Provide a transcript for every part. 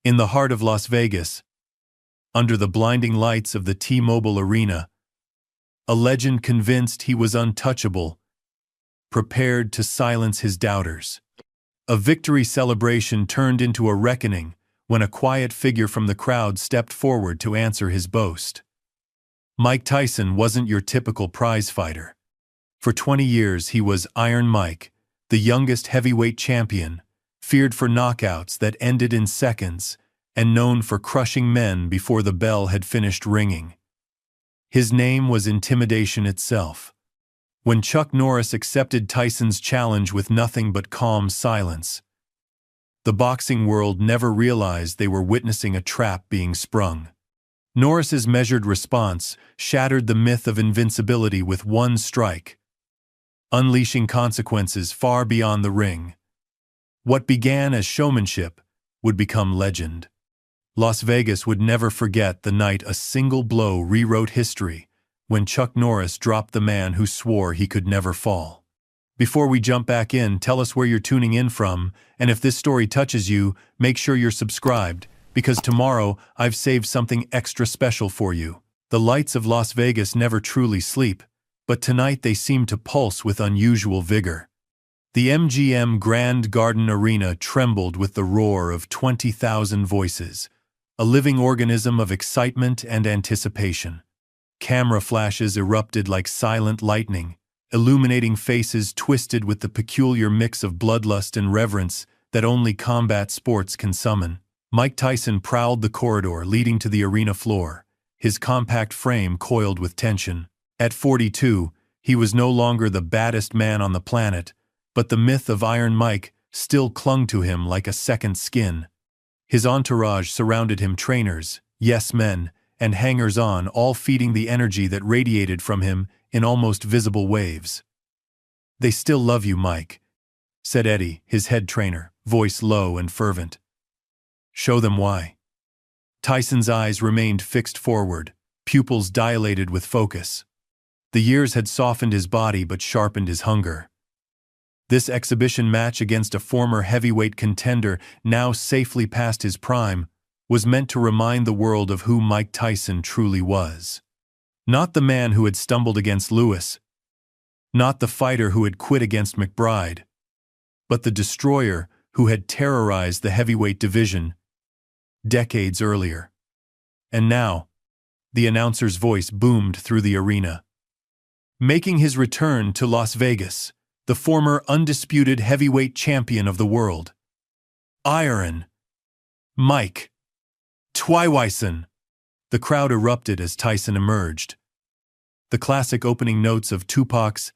In the heart of Las Vegas, under the blinding lights of the T-Mobile Arena, a legend convinced he was untouchable, prepared to silence his doubters. A victory celebration turned into a reckoning when a quiet figure from the crowd stepped forward to answer his boast. Mike Tyson wasn't your typical prize fighter. For 20 years he was Iron Mike, the youngest heavyweight champion, feared for knockouts that ended in seconds, and known for crushing men before the bell had finished ringing. His name was intimidation itself. When Chuck Norris accepted Tyson's challenge with nothing but calm silence, the boxing world never realized they were witnessing a trap being sprung. Norris's measured response shattered the myth of invincibility with one strike, unleashing consequences far beyond the ring. What began as showmanship would become legend. Las Vegas would never forget the night a single blow rewrote history, when Chuck Norris dropped the man who swore he could never fall. Before we jump back in, tell us where you're tuning in from, and if this story touches you, make sure you're subscribed, because tomorrow I've saved something extra special for you. The lights of Las Vegas never truly sleep, but tonight they seem to pulse with unusual vigor. The MGM Grand Garden Arena trembled with the roar of 20,000 voices, a living organism of excitement and anticipation. Camera flashes erupted like silent lightning, illuminating faces twisted with the peculiar mix of bloodlust and reverence that only combat sports can summon. Mike Tyson prowled the corridor leading to the arena floor, his compact frame coiled with tension. At 42, he was no longer the baddest man on the planet, but the myth of Iron Mike still clung to him like a second skin. His entourage surrounded him, trainers, yes men, and hangers-on, all feeding the energy that radiated from him in almost visible waves. "They still love you, Mike," said Eddie, his head trainer, voice low and fervent. "Show them why." Tyson's eyes remained fixed forward, pupils dilated with focus. The years had softened his body but sharpened his hunger. This exhibition match against a former heavyweight contender, now safely past his prime, was meant to remind the world of who Mike Tyson truly was. Not the man who had stumbled against Lewis, not the fighter who had quit against McBride, but the destroyer who had terrorized the heavyweight division decades earlier. And now, the announcer's voice boomed through the arena. Making his return to Las Vegas, the former undisputed heavyweight champion of the world, Iron Mike Tyson. The crowd erupted as Tyson emerged. The classic opening notes of Tupac's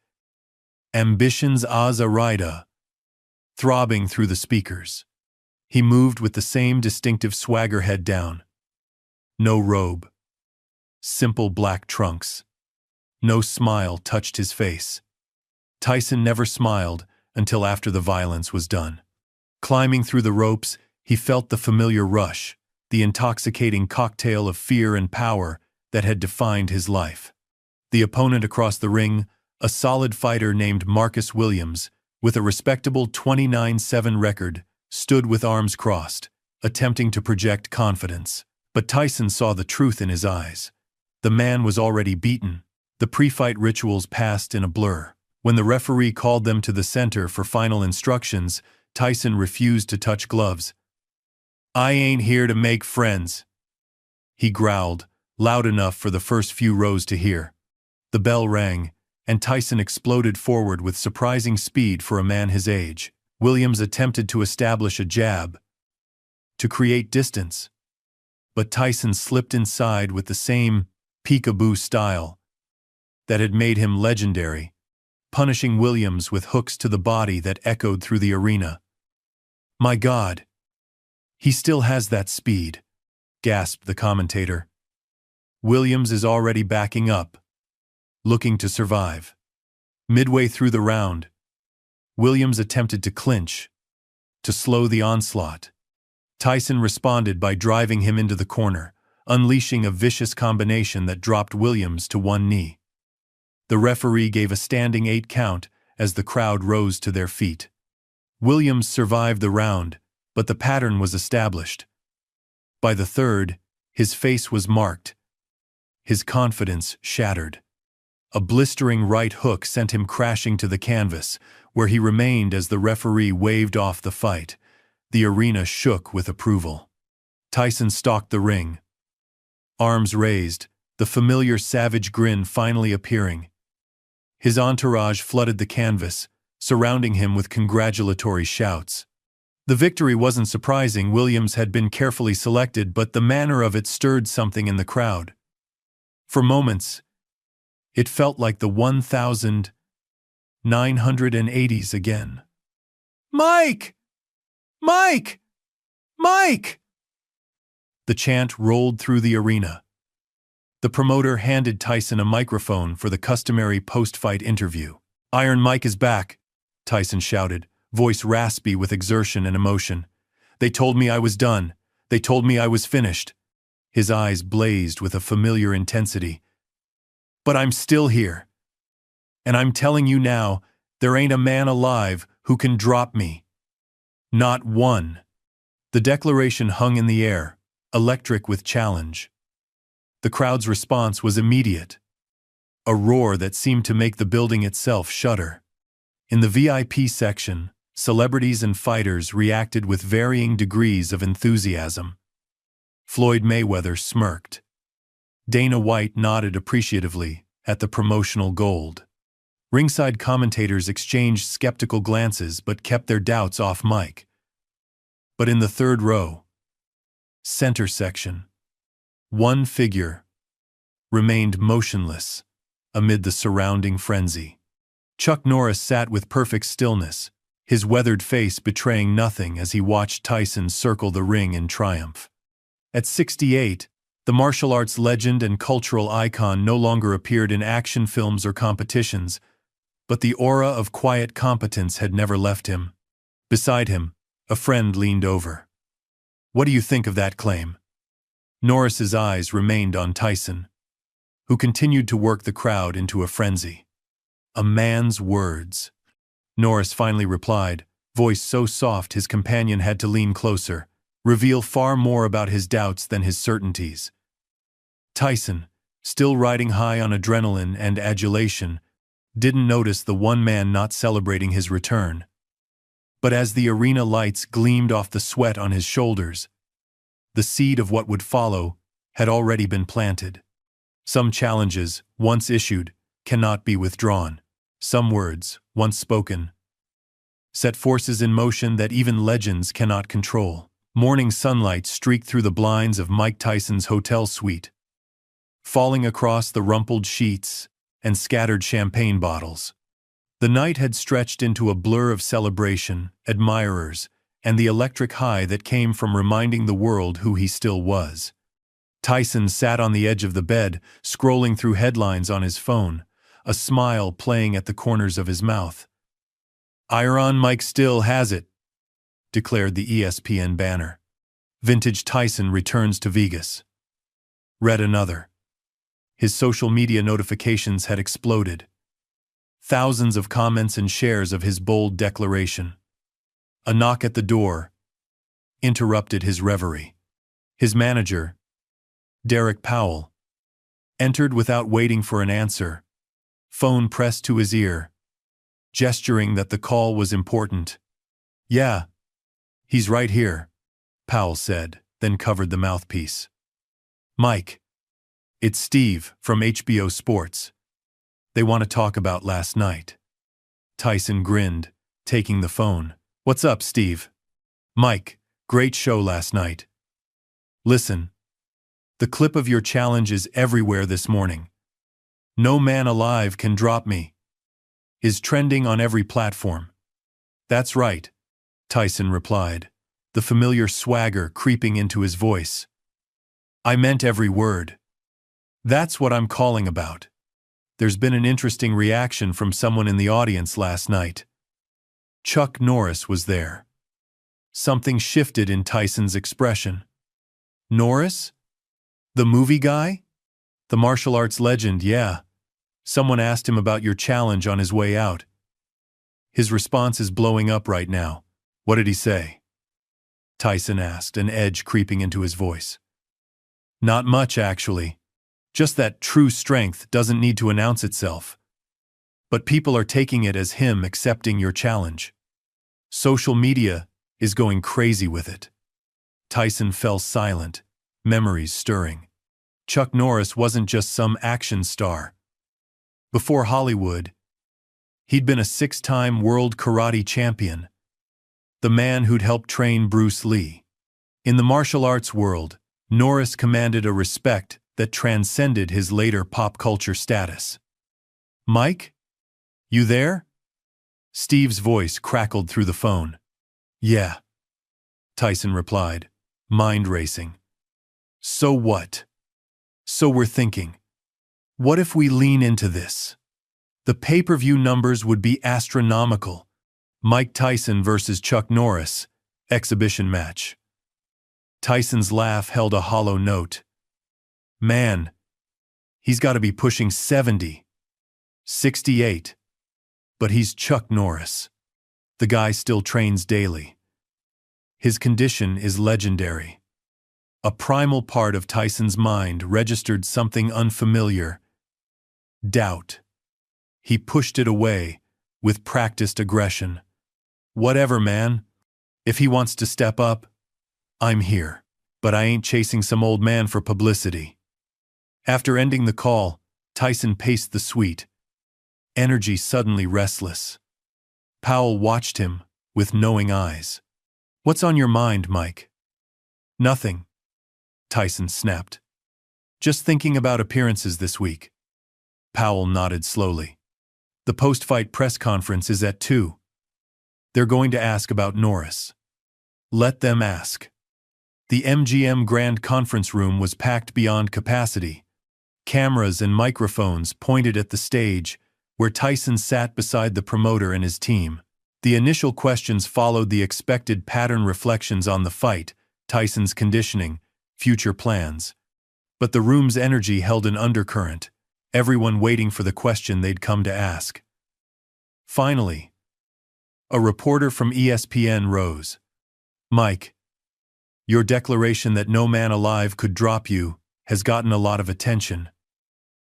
"Ambitions as a Rider" throbbing through the speakers. He moved with the same distinctive swagger, head down. No robe. Simple black trunks. No smile touched his face. Tyson never smiled until after the violence was done. Climbing through the ropes, he felt the familiar rush, the intoxicating cocktail of fear and power that had defined his life. The opponent across the ring, a solid fighter named Marcus Williams, with a respectable 29-7 record, stood with arms crossed, attempting to project confidence. But Tyson saw the truth in his eyes. The man was already beaten. The pre-fight rituals passed in a blur. When the referee called them to the center for final instructions, Tyson refused to touch gloves. "I ain't here to make friends," he growled, loud enough for the first few rows to hear. The bell rang, and Tyson exploded forward with surprising speed for a man his age. Williams attempted to establish a jab, to create distance. But Tyson slipped inside with the same peekaboo style that had made him legendary, punishing Williams with hooks to the body that echoed through the arena. "My God, he still has that speed," gasped the commentator. Williams is already backing up, looking to survive. Midway through the round, Williams attempted to clinch, to slow the onslaught. Tyson responded by driving him into the corner, unleashing a vicious combination that dropped Williams to one knee. The referee gave a standing 8 count as the crowd rose to their feet. Williams survived the round, but the pattern was established. By the third, his face was marked, his confidence shattered. A blistering right hook sent him crashing to the canvas, where he remained as the referee waved off the fight. The arena shook with approval. Tyson stalked the ring, arms raised, the familiar savage grin finally appearing. His entourage flooded the canvas, surrounding him with congratulatory shouts. The victory wasn't surprising. Williams had been carefully selected, but the manner of it stirred something in the crowd. For moments, it felt like the 1980s again. "Mike! Mike! Mike!" The chant rolled through the arena. The promoter handed Tyson a microphone for the customary post-fight interview. "Iron Mike is back," Tyson shouted, voice raspy with exertion and emotion. "They told me I was done. They told me I was finished." His eyes blazed with a familiar intensity. "But I'm still here. And I'm telling you now, there ain't a man alive who can drop me. Not one." The declaration hung in the air, electric with challenge. The crowd's response was immediate, a roar that seemed to make the building itself shudder. In the VIP section, celebrities and fighters reacted with varying degrees of enthusiasm. Floyd Mayweather smirked. Dana White nodded appreciatively at the promotional gold. Ringside commentators exchanged skeptical glances but kept their doubts off Mike. But in the third row, center section, one figure remained motionless amid the surrounding frenzy. Chuck Norris sat with perfect stillness, his weathered face betraying nothing as he watched Tyson circle the ring in triumph. At 68, the martial arts legend and cultural icon no longer appeared in action films or competitions, but the aura of quiet competence had never left him. Beside him, a friend leaned over. "What do you think of that claim?" Norris's eyes remained on Tyson, who continued to work the crowd into a frenzy. "A man's words," Norris finally replied, voice so soft his companion had to lean closer, reveal far more about his doubts than his certainties. Tyson, still riding high on adrenaline and adulation, didn't notice the one man not celebrating his return. But as the arena lights gleamed off the sweat on his shoulders, the seed of what would follow had already been planted. Some challenges, once issued, cannot be withdrawn. Some words, once spoken, set forces in motion that even legends cannot control. Morning sunlight streaked through the blinds of Mike Tyson's hotel suite, falling across the rumpled sheets and scattered champagne bottles. The night had stretched into a blur of celebration, admirers, and the electric high that came from reminding the world who he still was. Tyson sat on the edge of the bed, scrolling through headlines on his phone, a smile playing at the corners of his mouth. "Iron Mike still has it," declared the ESPN banner. "Vintage Tyson returns to Vegas." Read another. His social media notifications had exploded. Thousands of comments and shares of his bold declaration. A knock at the door interrupted his reverie. His manager, Derek Powell, entered without waiting for an answer, phone pressed to his ear, gesturing that the call was important. "Yeah, he's right here," Powell said, then covered the mouthpiece. "Mike, it's Steve from HBO Sports. They want to talk about last night." Tyson grinned, taking the phone. "What's up, Steve?" "Mike, great show last night. Listen, the clip of your challenge is everywhere this morning. 'No man alive can drop me' is trending on every platform." "That's right," Tyson replied, the familiar swagger creeping into his voice. "I meant every word. That's what I'm calling about. There's been an interesting reaction from someone in the audience last night." Chuck Norris was there. Something shifted in Tyson's expression. "Norris? The movie guy? The martial arts legend, yeah. Someone asked him about your challenge on his way out. His response is blowing up right now. What did he say?" Tyson asked, an edge creeping into his voice. Not much, actually. Just that true strength doesn't need to announce itself. But people are taking it as him accepting your challenge. Social media is going crazy with it. Tyson fell silent, memories stirring. Chuck Norris wasn't just some action star. Before Hollywood, he'd been a 6-time world karate champion, the man who'd helped train Bruce Lee. In the martial arts world, Norris commanded a respect that transcended his later pop culture status. "Mike? You there?" Steve's voice crackled through the phone. "Yeah," Tyson replied, mind racing. "So what?" "So we're thinking, what if we lean into this? The pay-per-view numbers would be astronomical. Mike Tyson versus Chuck Norris, exhibition match." Tyson's laugh held a hollow note. "Man, he's got to be pushing 70, 68. But he's Chuck Norris. The guy still trains daily. His condition is legendary." A primal part of Tyson's mind registered something unfamiliar. Doubt. He pushed it away, with practiced aggression. "Whatever, man. If he wants to step up, I'm here. But I ain't chasing some old man for publicity." After ending the call, Tyson paced the suite, energy suddenly restless. Powell watched him with knowing eyes. "What's on your mind, Mike?" "Nothing," Tyson snapped. "Just thinking about appearances this week." Powell nodded slowly. "The post-fight press conference is at 2. They're going to ask about Norris." "Let them ask." The MGM Grand Conference Room was packed beyond capacity. Cameras and microphones pointed at the stage, where Tyson sat beside the promoter and his team. The initial questions followed the expected pattern: reflections on the fight, Tyson's conditioning, future plans. But the room's energy held an undercurrent, everyone waiting for the question they'd come to ask. Finally, a reporter from ESPN rose. "Mike, your declaration that no man alive could drop you has gotten a lot of attention,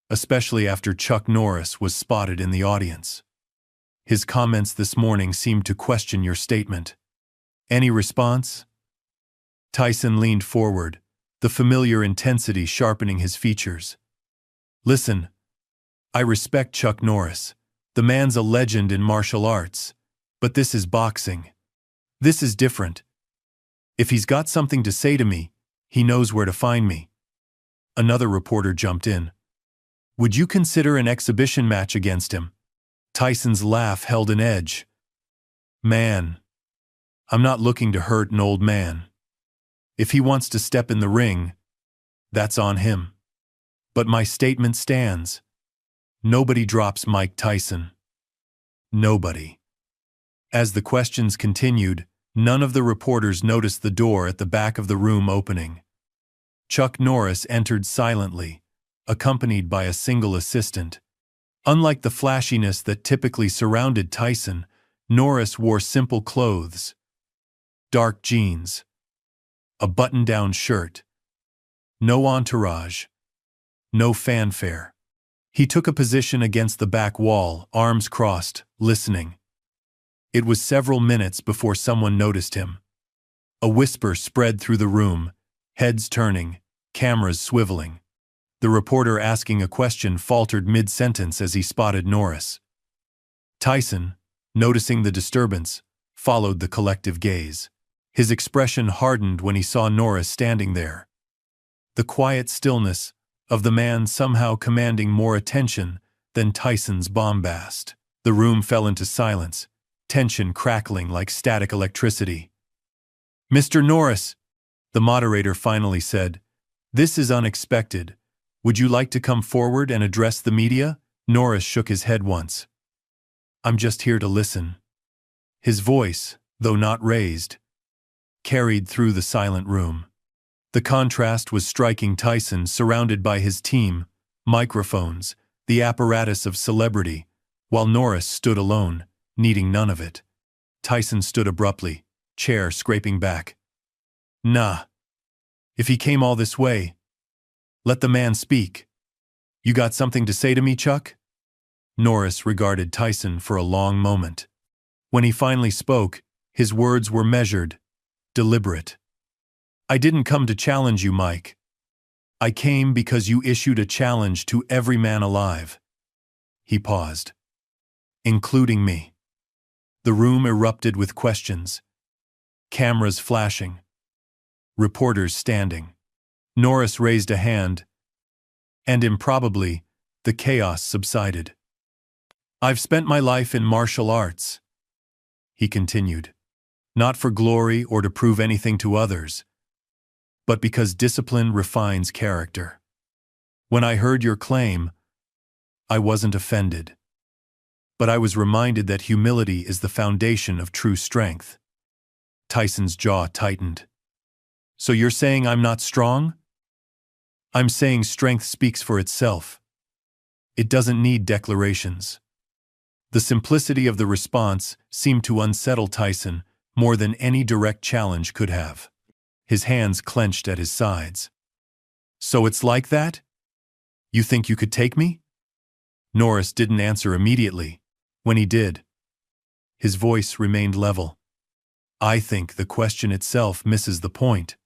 especially after Chuck Norris was spotted in the audience. His comments this morning seemed to question your statement. Any response?" Tyson leaned forward, the familiar intensity sharpening his features. "Listen, I respect Chuck Norris. The man's a legend in martial arts. But this is boxing. This is different. If he's got something to say to me, he knows where to find me." Another reporter jumped in. "Would you consider an exhibition match against him?" Tyson's laugh held an edge. "Man, I'm not looking to hurt an old man. If he wants to step in the ring, that's on him. But my statement stands. Nobody drops Mike Tyson. Nobody." As the questions continued, none of the reporters noticed the door at the back of the room opening. Chuck Norris entered silently, accompanied by a single assistant. Unlike the flashiness that typically surrounded Tyson, Norris wore simple clothes. Dark jeans. A button-down shirt. No entourage. No fanfare. He took a position against the back wall, arms crossed, listening. It was several minutes before someone noticed him. A whisper spread through the room, heads turning, cameras swiveling. The reporter asking a question faltered mid-sentence as he spotted Norris. Tyson, noticing the disturbance, followed the collective gaze. His expression hardened when he saw Norris standing there. The quiet stillness of the man somehow commanding more attention than Tyson's bombast. The room fell into silence, tension crackling like static electricity. "Mr. Norris," the moderator finally said, "this is unexpected. Would you like to come forward and address the media?" Norris shook his head once. "I'm just here to listen." His voice, though not raised, carried through the silent room. The contrast was striking. Tyson, surrounded by his team, microphones, the apparatus of celebrity, while Norris stood alone, needing none of it. Tyson stood abruptly, chair scraping back. Nah. If he came all this way, let the man speak. You got something to say to me, Chuck? Norris regarded Tyson for a long moment. When he finally spoke, his words were measured, deliberate. I didn't come to challenge you, Mike. I came because you issued a challenge to every man alive. He paused. Including me. The room erupted with questions. Cameras flashing. Reporters standing. Norris raised a hand, and improbably, the chaos subsided. I've spent my life in martial arts, he continued, not for glory or to prove anything to others, but because discipline refines character. When I heard your claim, I wasn't offended. But I was reminded that humility is the foundation of true strength. Tyson's jaw tightened. So you're saying I'm not strong? I'm saying strength speaks for itself. It doesn't need declarations. The simplicity of the response seemed to unsettle Tyson more than any direct challenge could have. His hands clenched at his sides. So it's like that? You think you could take me? Norris didn't answer immediately. When he did, his voice remained level. I think the question itself misses the point.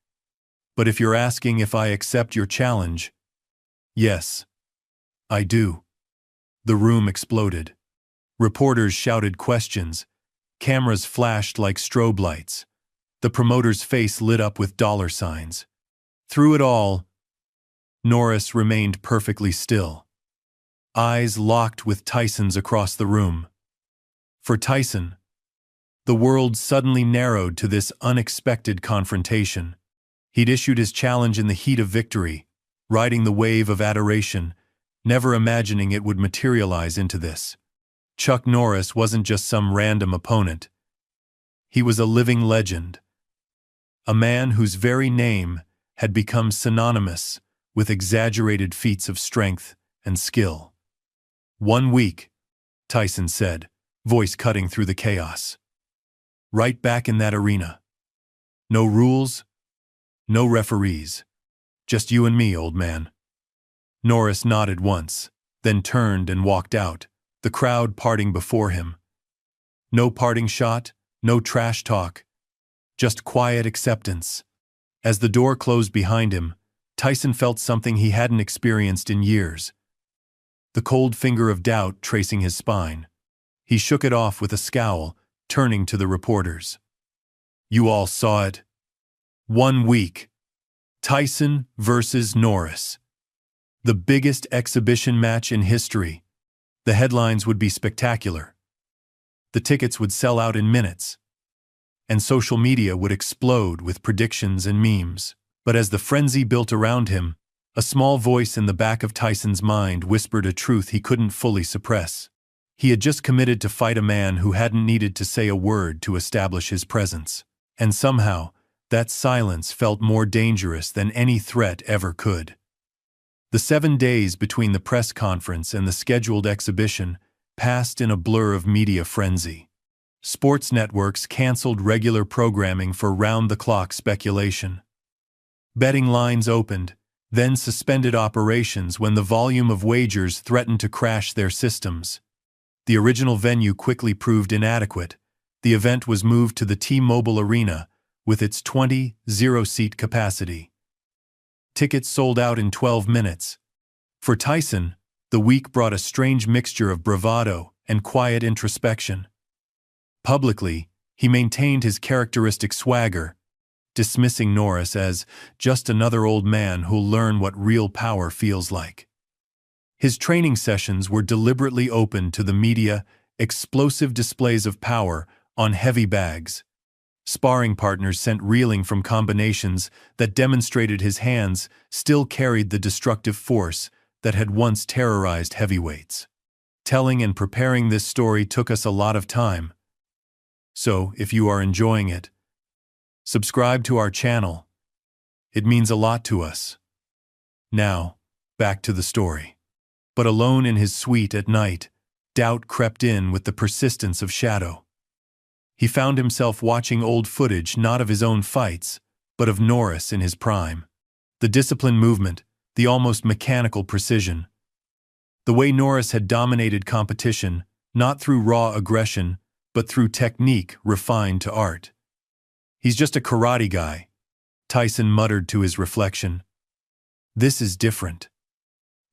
But if you're asking if I accept your challenge, yes, I do. The room exploded. Reporters shouted questions. Cameras flashed like strobe lights. The promoter's face lit up with dollar signs. Through it all, Norris remained perfectly still. Eyes locked with Tyson's across the room. For Tyson, the world suddenly narrowed to this unexpected confrontation. He'd issued his challenge in the heat of victory, riding the wave of adoration, never imagining it would materialize into this. Chuck Norris wasn't just some random opponent. He was a living legend. A man whose very name had become synonymous with exaggerated feats of strength and skill. 1 week, Tyson said, voice cutting through the chaos. Right back in that arena. No rules, no referees. Just you and me, old man. Norris nodded once, then turned and walked out, the crowd parting before him. No parting shot, no trash talk, just quiet acceptance. As the door closed behind him, Tyson felt something he hadn't experienced in years. The cold finger of doubt tracing his spine. He shook it off with a scowl, turning to the reporters. You all saw it. 1 week. Tyson versus Norris. The biggest exhibition match in history. The headlines would be spectacular. The tickets would sell out in minutes. And social media would explode with predictions and memes. But as the frenzy built around him, a small voice in the back of Tyson's mind whispered a truth he couldn't fully suppress. He had just committed to fight a man who hadn't needed to say a word to establish his presence. And somehow, that silence felt more dangerous than any threat ever could. The 7 days between the press conference and the scheduled exhibition passed in a blur of media frenzy. Sports networks canceled regular programming for round-the-clock speculation. Betting lines opened, then suspended operations when the volume of wagers threatened to crash their systems. The original venue quickly proved inadequate. The event was moved to the T-Mobile Arena, with its 20,000-seat capacity. Tickets sold out in 12 minutes. For Tyson, the week brought a strange mixture of bravado and quiet introspection. Publicly, he maintained his characteristic swagger, dismissing Norris as just another old man who'll learn what real power feels like. His training sessions were deliberately open to the media, explosive displays of power on heavy bags. Sparring partners sent reeling from combinations that demonstrated his hands still carried the destructive force that had once terrorized heavyweights. Telling and preparing this story took us a lot of time. So, if you are enjoying it, subscribe to our channel. It means a lot to us. Now, back to the story. But alone in his suite at night, doubt crept in with the persistence of shadow. He found himself watching old footage not of his own fights, but of Norris in his prime. The disciplined movement, the almost mechanical precision. The way Norris had dominated competition, not through raw aggression, but through technique refined to art. "He's just a karate guy," Tyson muttered to his reflection. "This is different."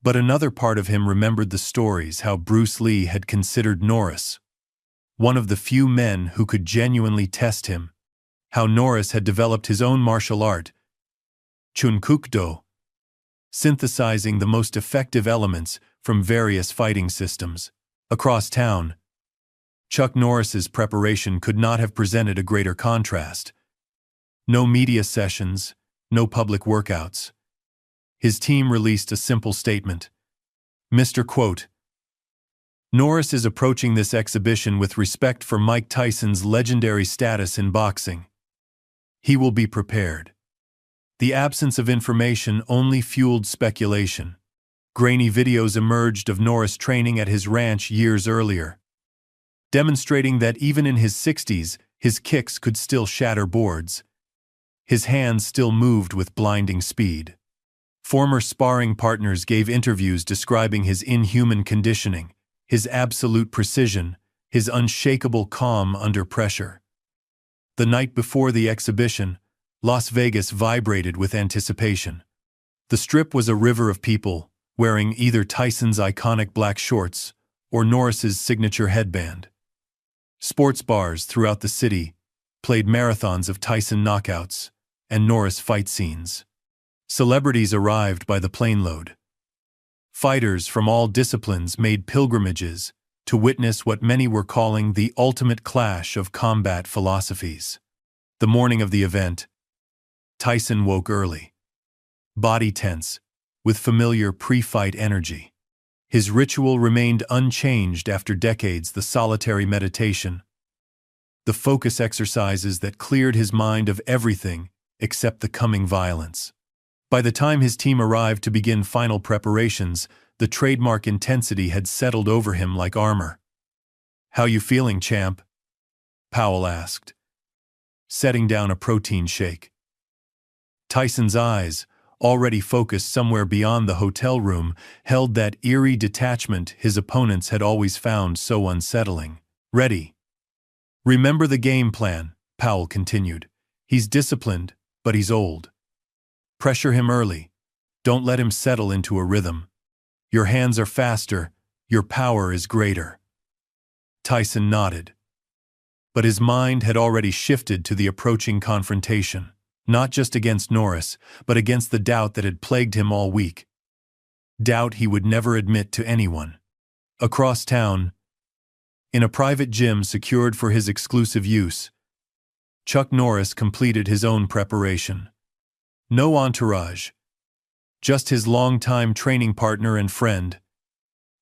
But another part of him remembered the stories how Bruce Lee had considered Norris one of the few men who could genuinely test him, how Norris had developed his own martial art, Chunkukdo, synthesizing the most effective elements from various fighting systems. Across town, Chuck Norris's preparation could not have presented a greater contrast. No media sessions, no public workouts. His team released a simple statement. Mr. Quote, "Norris is approaching this exhibition with respect for Mike Tyson's legendary status in boxing. He will be prepared." The absence of information only fueled speculation. Grainy videos emerged of Norris training at his ranch years earlier, demonstrating that even in his 60s, his kicks could still shatter boards. His hands still moved with blinding speed. Former sparring partners gave interviews describing his inhuman conditioning, his absolute precision, his unshakable calm under pressure. The night before the exhibition, Las Vegas vibrated with anticipation. The Strip was a river of people, wearing either Tyson's iconic black shorts or Norris's signature headband. Sports bars throughout the city played marathons of Tyson knockouts and Norris fight scenes. Celebrities arrived by the planeload. Fighters from all disciplines made pilgrimages to witness what many were calling the ultimate clash of combat philosophies. The morning of the event, Tyson woke early, body tense, with familiar pre-fight energy. His ritual remained unchanged after decades: the solitary meditation, the focus exercises that cleared his mind of everything except the coming violence. By the time his team arrived to begin final preparations, the trademark intensity had settled over him like armor. "How you feeling, champ?" Powell asked, setting down a protein shake. Tyson's eyes, already focused somewhere beyond the hotel room, held that eerie detachment his opponents had always found so unsettling. "Ready. Remember the game plan," Powell continued. "He's disciplined, but he's old. Pressure him early. Don't let him settle into a rhythm. Your hands are faster, your power is greater." Tyson nodded. But his mind had already shifted to the approaching confrontation, not just against Norris, but against the doubt that had plagued him all week. Doubt he would never admit to anyone. Across town, in a private gym secured for his exclusive use, Chuck Norris completed his own preparation. No entourage, just his longtime training partner and friend,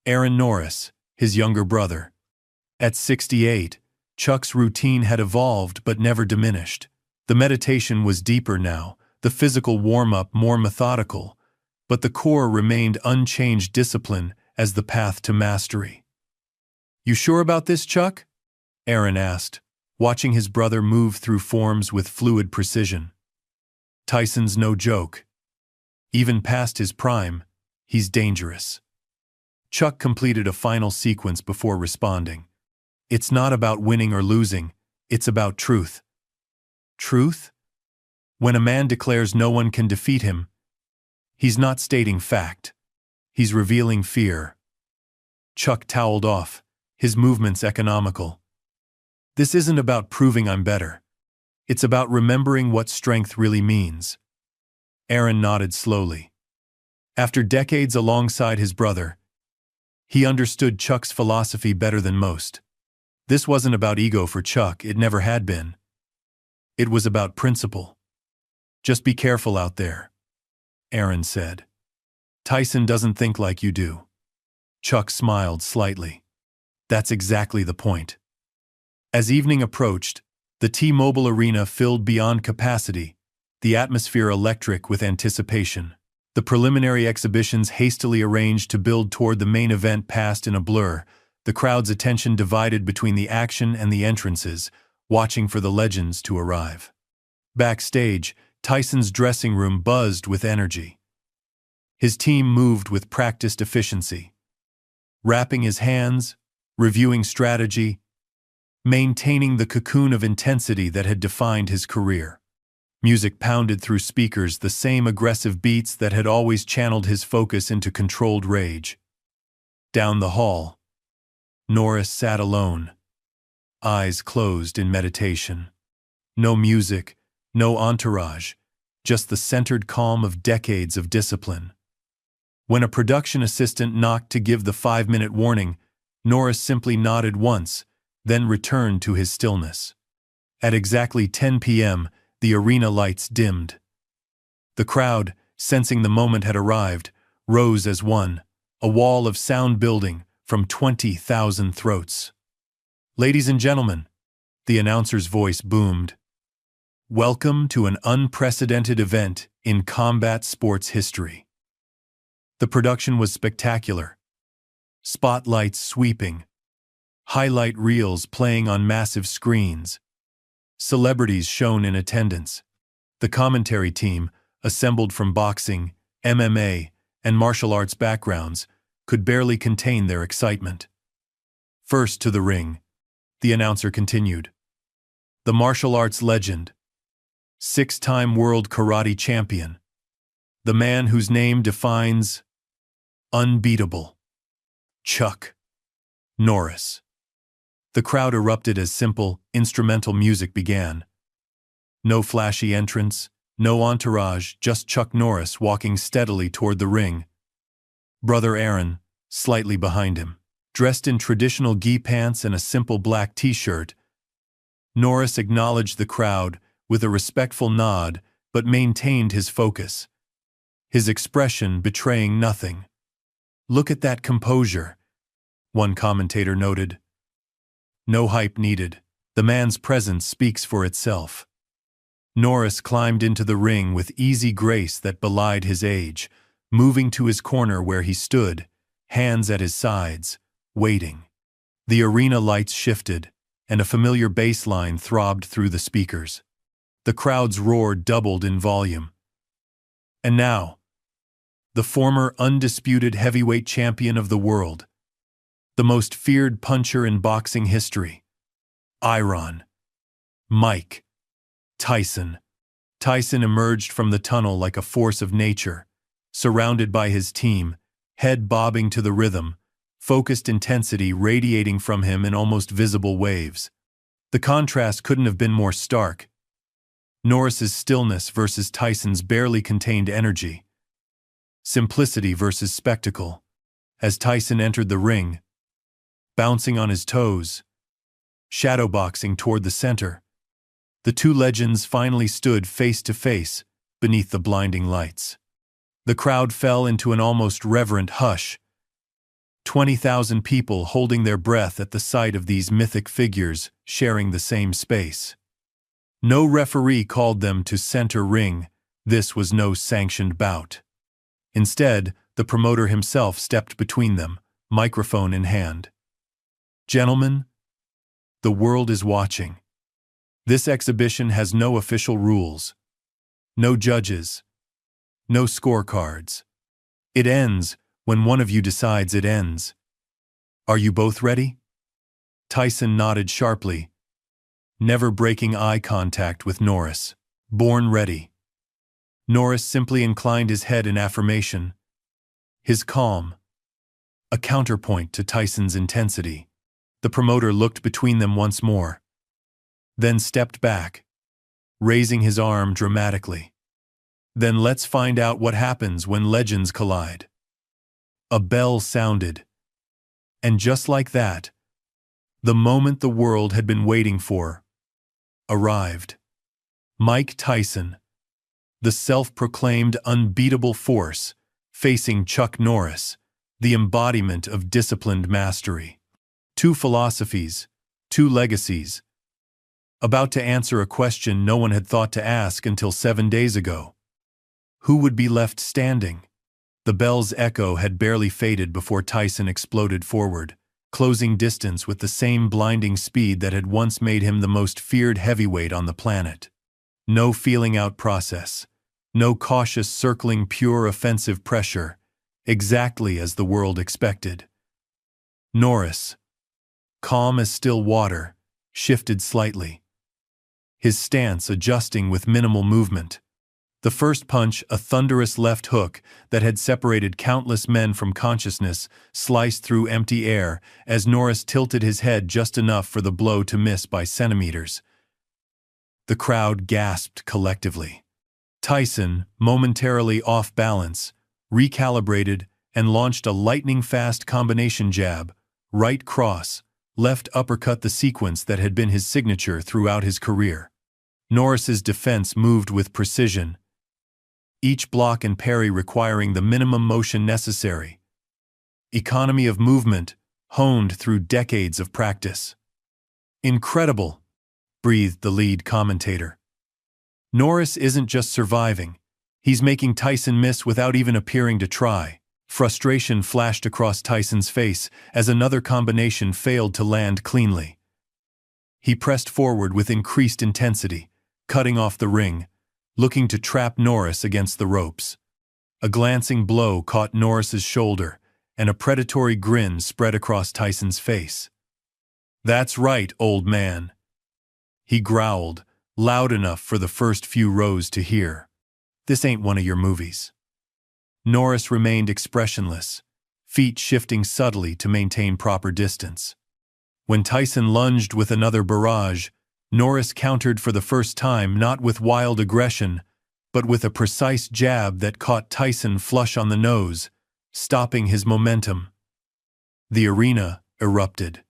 Aaron Norris, his younger brother. At 68, Chuck's routine had evolved but never diminished. The meditation was deeper now, the physical warm-up more methodical, but the core remained unchanged: discipline as the path to mastery. "You sure about this, Chuck?" Aaron asked, watching his brother move through forms with fluid precision. "Tyson's no joke. Even past his prime, he's dangerous." Chuck completed a final sequence before responding. "It's not about winning or losing, it's about truth." Truth? When a man declares no one can defeat him, he's not stating fact. He's revealing fear. Chuck toweled off, his movements economical. "This isn't about proving I'm better. It's about remembering what strength really means." Aaron nodded slowly. After decades alongside his brother, he understood Chuck's philosophy better than most. This wasn't about ego for Chuck, it never had been. It was about principle. "Just be careful out there," Aaron said. "Tyson doesn't think like you do." Chuck smiled slightly. "That's exactly the point." As evening approached, the T-Mobile Arena filled beyond capacity, the atmosphere electric with anticipation. The preliminary exhibitions hastily arranged to build toward the main event passed in a blur, the crowd's attention divided between the action and the entrances, watching for the legends to arrive. Backstage, Tyson's dressing room buzzed with energy. His team moved with practiced efficiency, wrapping his hands, reviewing strategy, maintaining the cocoon of intensity that had defined his career. Music pounded through speakers, the same aggressive beats that had always channeled his focus into controlled rage. Down the hall, Norris sat alone, eyes closed in meditation. No music, no entourage, just the centered calm of decades of discipline. When a production assistant knocked to give the 5-minute warning, Norris simply nodded once, then returned to his stillness. At exactly 10 p.m., the arena lights dimmed. The crowd, sensing the moment had arrived, rose as one, a wall of sound building from 20,000 throats. "Ladies and gentlemen," the announcer's voice boomed, "welcome to an unprecedented event in combat sports history." The production was spectacular. Spotlights sweeping, highlight reels playing on massive screens, celebrities shown in attendance. The commentary team, assembled from boxing, MMA, and martial arts backgrounds, could barely contain their excitement. "First to the ring," the announcer continued. "The martial arts legend, 6-time world karate champion, the man whose name defines unbeatable, Chuck Norris." The crowd erupted as simple, instrumental music began. No flashy entrance, no entourage, just Chuck Norris walking steadily toward the ring. Brother Aaron, slightly behind him, dressed in traditional gi pants and a simple black t-shirt. Norris acknowledged the crowd with a respectful nod, but maintained his focus, his expression betraying nothing. "Look at that composure," one commentator noted. "No hype needed. The man's presence speaks for itself." Norris climbed into the ring with easy grace that belied his age, moving to his corner where he stood, hands at his sides, waiting. The arena lights shifted, and a familiar bass line throbbed through the speakers. The crowd's roar doubled in volume. And now, the former undisputed heavyweight champion of the world, the most feared puncher in boxing history, Mike Tyson. Tyson emerged from the tunnel like a force of nature, surrounded by his team, head bobbing to the rhythm, focused intensity radiating from him in almost visible waves. The contrast couldn't have been more stark. Norris's stillness versus Tyson's barely contained energy. Simplicity versus spectacle. As Tyson entered the ring, bouncing on his toes, shadowboxing toward the center, the two legends finally stood face to face beneath the blinding lights. The crowd fell into an almost reverent hush, 20,000 people holding their breath at the sight of these mythic figures sharing the same space. No referee called them to center ring. This was no sanctioned bout. Instead, the promoter himself stepped between them, microphone in hand. "Gentlemen, the world is watching. This exhibition has no official rules, no judges, no scorecards. It ends when one of you decides it ends. Are you both ready?" Tyson nodded sharply, never breaking eye contact with Norris. "Born ready." Norris simply inclined his head in affirmation, his calm a counterpoint to Tyson's intensity. The promoter looked between them once more, then stepped back, raising his arm dramatically. "Then let's find out what happens when legends collide." A bell sounded, and just like that, the moment the world had been waiting for arrived. Mike Tyson, the self-proclaimed unbeatable force, facing Chuck Norris, the embodiment of disciplined mastery. Two philosophies, two legacies, about to answer a question no one had thought to ask until 7 days ago. Who would be left standing? The bell's echo had barely faded before Tyson exploded forward, closing distance with the same blinding speed that had once made him the most feared heavyweight on the planet. No feeling-out process. No cautious circling, pure offensive pressure, exactly as the world expected. Norris, calm as still water, shifted slightly, his stance adjusting with minimal movement. The first punch, a thunderous left hook that had separated countless men from consciousness, sliced through empty air as Norris tilted his head just enough for the blow to miss by centimeters. The crowd gasped collectively. Tyson, momentarily off balance, recalibrated and launched a lightning-fast combination jab, right cross, left uppercut, the sequence that had been his signature throughout his career. Norris's defense moved with precision, each block and parry requiring the minimum motion necessary. Economy of movement, honed through decades of practice. Incredible, breathed the lead commentator. Norris isn't just surviving, he's making Tyson miss without even appearing to try. Frustration flashed across Tyson's face as another combination failed to land cleanly. He pressed forward with increased intensity, cutting off the ring, looking to trap Norris against the ropes. A glancing blow caught Norris's shoulder, and a predatory grin spread across Tyson's face. "That's right, old man," he growled, loud enough for the first few rows to hear. "This ain't one of your movies." Norris remained expressionless, feet shifting subtly to maintain proper distance. When Tyson lunged with another barrage, Norris countered for the first time, not with wild aggression, but with a precise jab that caught Tyson flush on the nose, stopping his momentum. The arena erupted.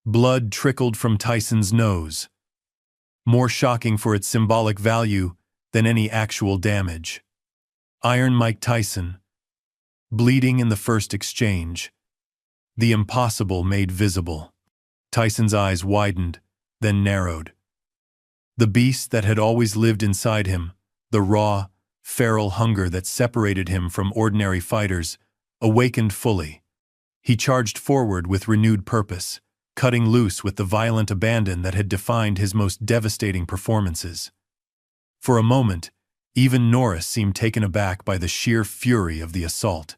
Blood trickled from Tyson's nose, more shocking for its symbolic value than any actual damage. Iron Mike Tyson, bleeding in the first exchange. The impossible made visible. Tyson's eyes widened, then narrowed. The beast that had always lived inside him, the raw, feral hunger that separated him from ordinary fighters, awakened fully. He charged forward with renewed purpose, cutting loose with the violent abandon that had defined his most devastating performances. For a moment, even Norris seemed taken aback by the sheer fury of the assault.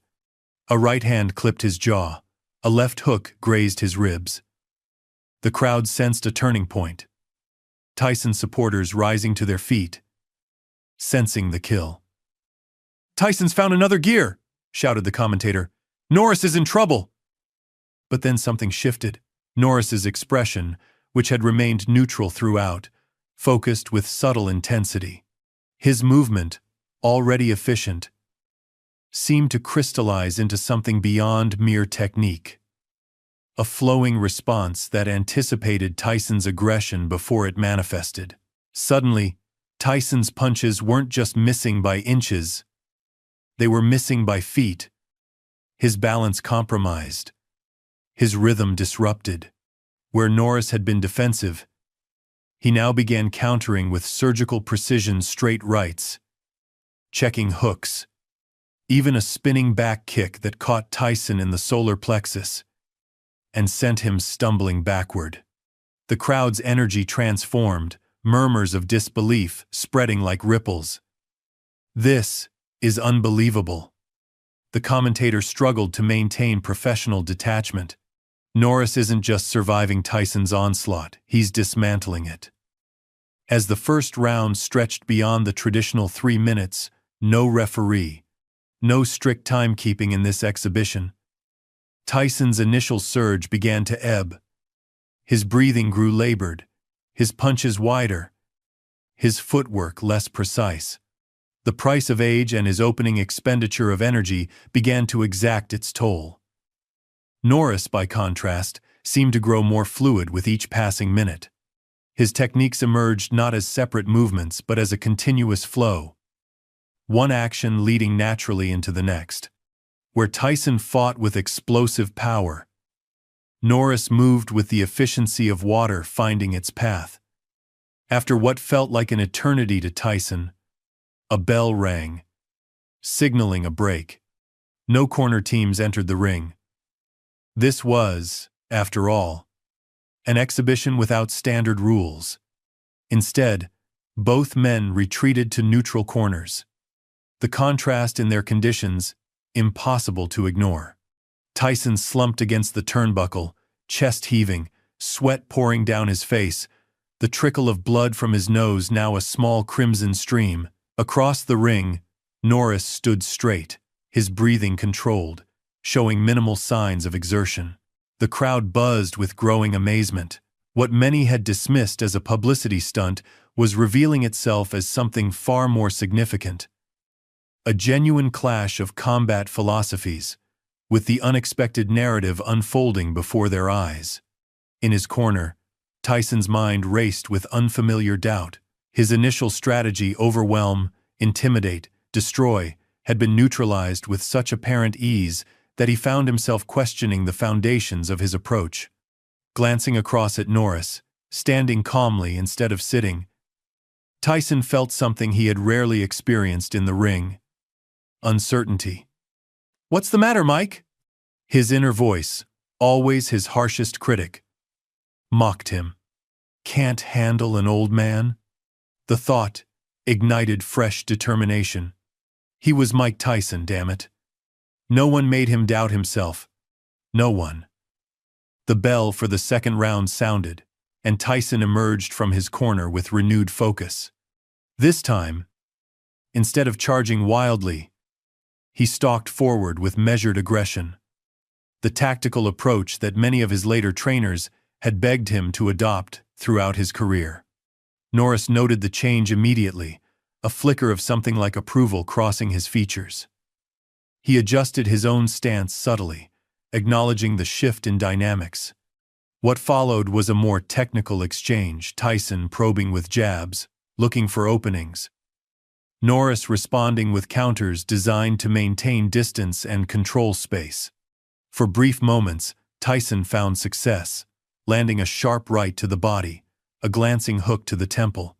A right hand clipped his jaw, a left hook grazed his ribs. The crowd sensed a turning point. Tyson supporters rising to their feet, sensing the kill. "Tyson's found another gear," shouted the commentator. "Norris is in trouble." But then something shifted. Norris's expression, which had remained neutral throughout, focused with subtle intensity. His movement, already efficient, seemed to crystallize into something beyond mere technique. A flowing response that anticipated Tyson's aggression before it manifested. Suddenly, Tyson's punches weren't just missing by inches, they were missing by feet. His balance compromised, his rhythm disrupted. Where Norris had been defensive, he now began countering with surgical precision, straight rights, checking hooks, even a spinning back kick that caught Tyson in the solar plexus and sent him stumbling backward. The crowd's energy transformed, murmurs of disbelief spreading like ripples. "This is unbelievable." The commentator struggled to maintain professional detachment. Norris isn't just surviving Tyson's onslaught, he's dismantling it. As the first round stretched beyond the traditional 3 minutes, no referee, no strict timekeeping in this exhibition. Tyson's initial surge began to ebb. His breathing grew labored, his punches wider, his footwork less precise. The price of age and his opening expenditure of energy began to exact its toll. Norris, by contrast, seemed to grow more fluid with each passing minute. His techniques emerged not as separate movements but as a continuous flow, one action leading naturally into the next. Where Tyson fought with explosive power, Norris moved with the efficiency of water finding its path. After what felt like an eternity to Tyson, a bell rang, signaling a break. No corner teams entered the ring. This was, after all, an exhibition without standard rules. Instead, Both men retreated to neutral corners. The contrast in their conditions, impossible to ignore. Tyson slumped against the turnbuckle, chest heaving, sweat pouring down his face, the trickle of blood from his nose now a small crimson stream. Across the ring, Norris stood straight, his breathing controlled, showing minimal signs of exertion. The crowd buzzed with growing amazement. What many had dismissed as a publicity stunt was revealing itself as something far more significant. A genuine clash of combat philosophies, with the unexpected narrative unfolding before their eyes. In his corner, Tyson's mind raced with unfamiliar doubt. His initial strategy, overwhelm, intimidate, destroy, had been neutralized with such apparent ease that he found himself questioning the foundations of his approach. Glancing across at Norris, standing calmly instead of sitting, Tyson felt something he had rarely experienced in the ring: uncertainty. "What's the matter, Mike?" His inner voice, always his harshest critic, mocked him. "Can't handle an old man?" The thought ignited fresh determination. He was Mike Tyson, damn it. No one made him doubt himself. No one. The bell for the second round sounded, and Tyson emerged from his corner with renewed focus. This time, instead of charging wildly, he stalked forward with measured aggression. The tactical approach that many of his later trainers had begged him to adopt throughout his career. Norris noted the change immediately, a flicker of something like approval crossing his features. He adjusted his own stance subtly, acknowledging the shift in dynamics. What followed was a more technical exchange, Tyson probing with jabs, looking for openings. Norris responding with counters designed to maintain distance and control space. For brief moments, Tyson found success, landing a sharp right to the body, a glancing hook to the temple.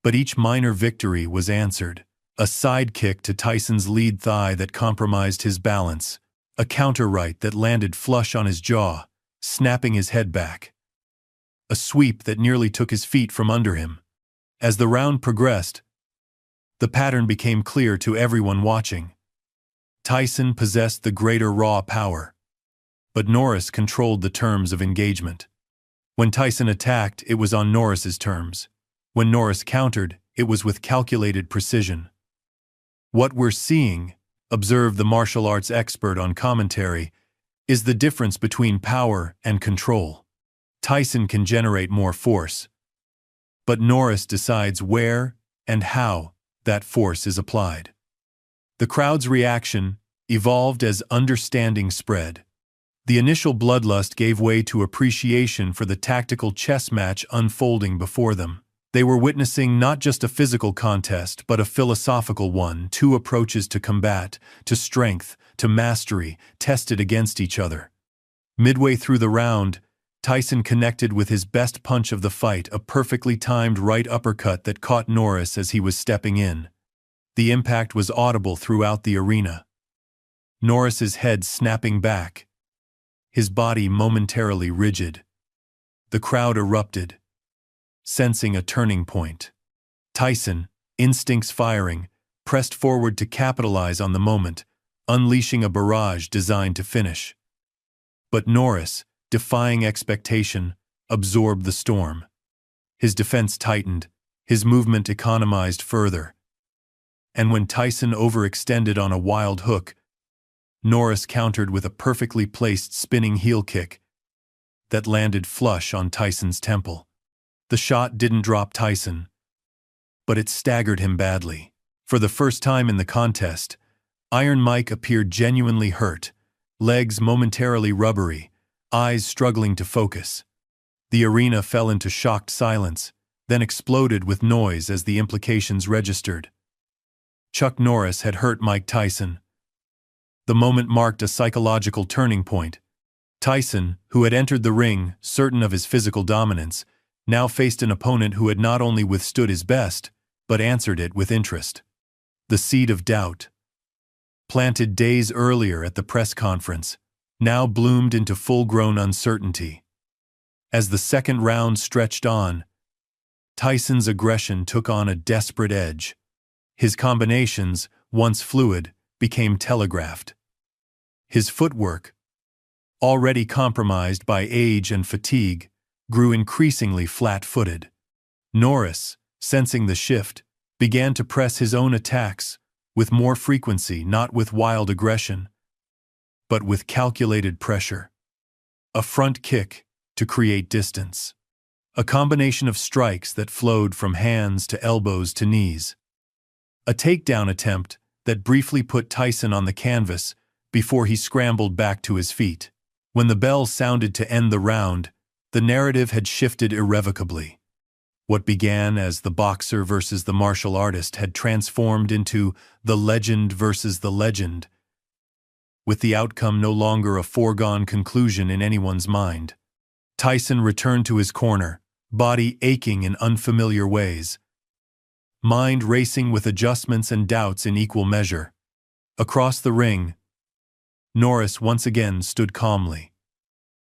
But each minor victory was answered. A side kick to Tyson's lead thigh that compromised his balance, a counter right that landed flush on his jaw, snapping his head back. A sweep that nearly took his feet from under him. As the round progressed, the pattern became clear to everyone watching. Tyson possessed the greater raw power, but Norris controlled the terms of engagement. When Tyson attacked, it was on Norris's terms. When Norris countered, it was with calculated precision. "What we're seeing," observed the martial arts expert on commentary, "is the difference between power and control. Tyson can generate more force, but Norris decides where and how that force is applied." The crowd's reaction evolved as understanding spread. The initial bloodlust gave way to appreciation for the tactical chess match unfolding before them. They were witnessing not just a physical contest, but a philosophical one, two approaches to combat, to strength, to mastery, tested against each other. Midway through the round, Tyson connected with his best punch of the fight, a perfectly timed right uppercut that caught Norris as he was stepping in. The impact was audible throughout the arena. Norris's head snapping back, his body momentarily rigid. The crowd erupted, sensing a turning point. Tyson, instincts firing, pressed forward to capitalize on the moment, unleashing a barrage designed to finish. But Norris, defying expectation, absorbed the storm. His defense tightened, his movement economized further. And when Tyson overextended on a wild hook, Norris countered with a perfectly placed spinning heel kick that landed flush on Tyson's temple. The shot didn't drop Tyson, but it staggered him badly. For the first time in the contest, Iron Mike appeared genuinely hurt, legs momentarily rubbery, eyes struggling to focus. The arena fell into shocked silence, then exploded with noise as the implications registered. Chuck Norris had hurt Mike Tyson. The moment marked a psychological turning point. Tyson, who had entered the ring certain of his physical dominance, now faced an opponent who had not only withstood his best, but answered it with interest. The seed of doubt, planted days earlier at the press conference, now bloomed into full-grown uncertainty. As the second round stretched on, Tyson's aggression took on a desperate edge. His combinations, once fluid, became telegraphed. His footwork, already compromised by age and fatigue, grew increasingly flat-footed. Norris, sensing the shift, began to press his own attacks, with more frequency, not with wild aggression, but with calculated pressure. A front kick to create distance. A combination of strikes that flowed from hands to elbows to knees. A takedown attempt that briefly put Tyson on the canvas before he scrambled back to his feet. When the bell sounded to end the round, the narrative had shifted irrevocably. What began as the boxer versus the martial artist had transformed into the legend versus the legend, with the outcome no longer a foregone conclusion in anyone's mind. Tyson returned to his corner, body aching in unfamiliar ways, mind racing with adjustments and doubts in equal measure. Across the ring, Norris once again stood calmly,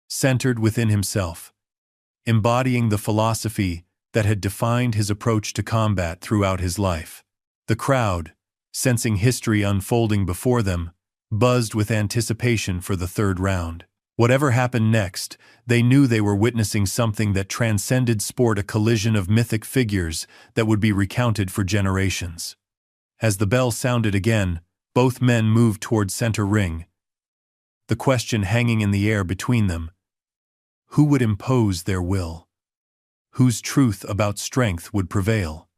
centered within himself, embodying the philosophy that had defined his approach to combat throughout his life. The crowd, sensing history unfolding before them, buzzed with anticipation for the third round. Whatever happened next, they knew they were witnessing something that transcended sport, a collision of mythic figures that would be recounted for generations. As the bell sounded again, both men moved toward center ring, the question hanging in the air between them: who would impose their will? Whose truth about strength would prevail?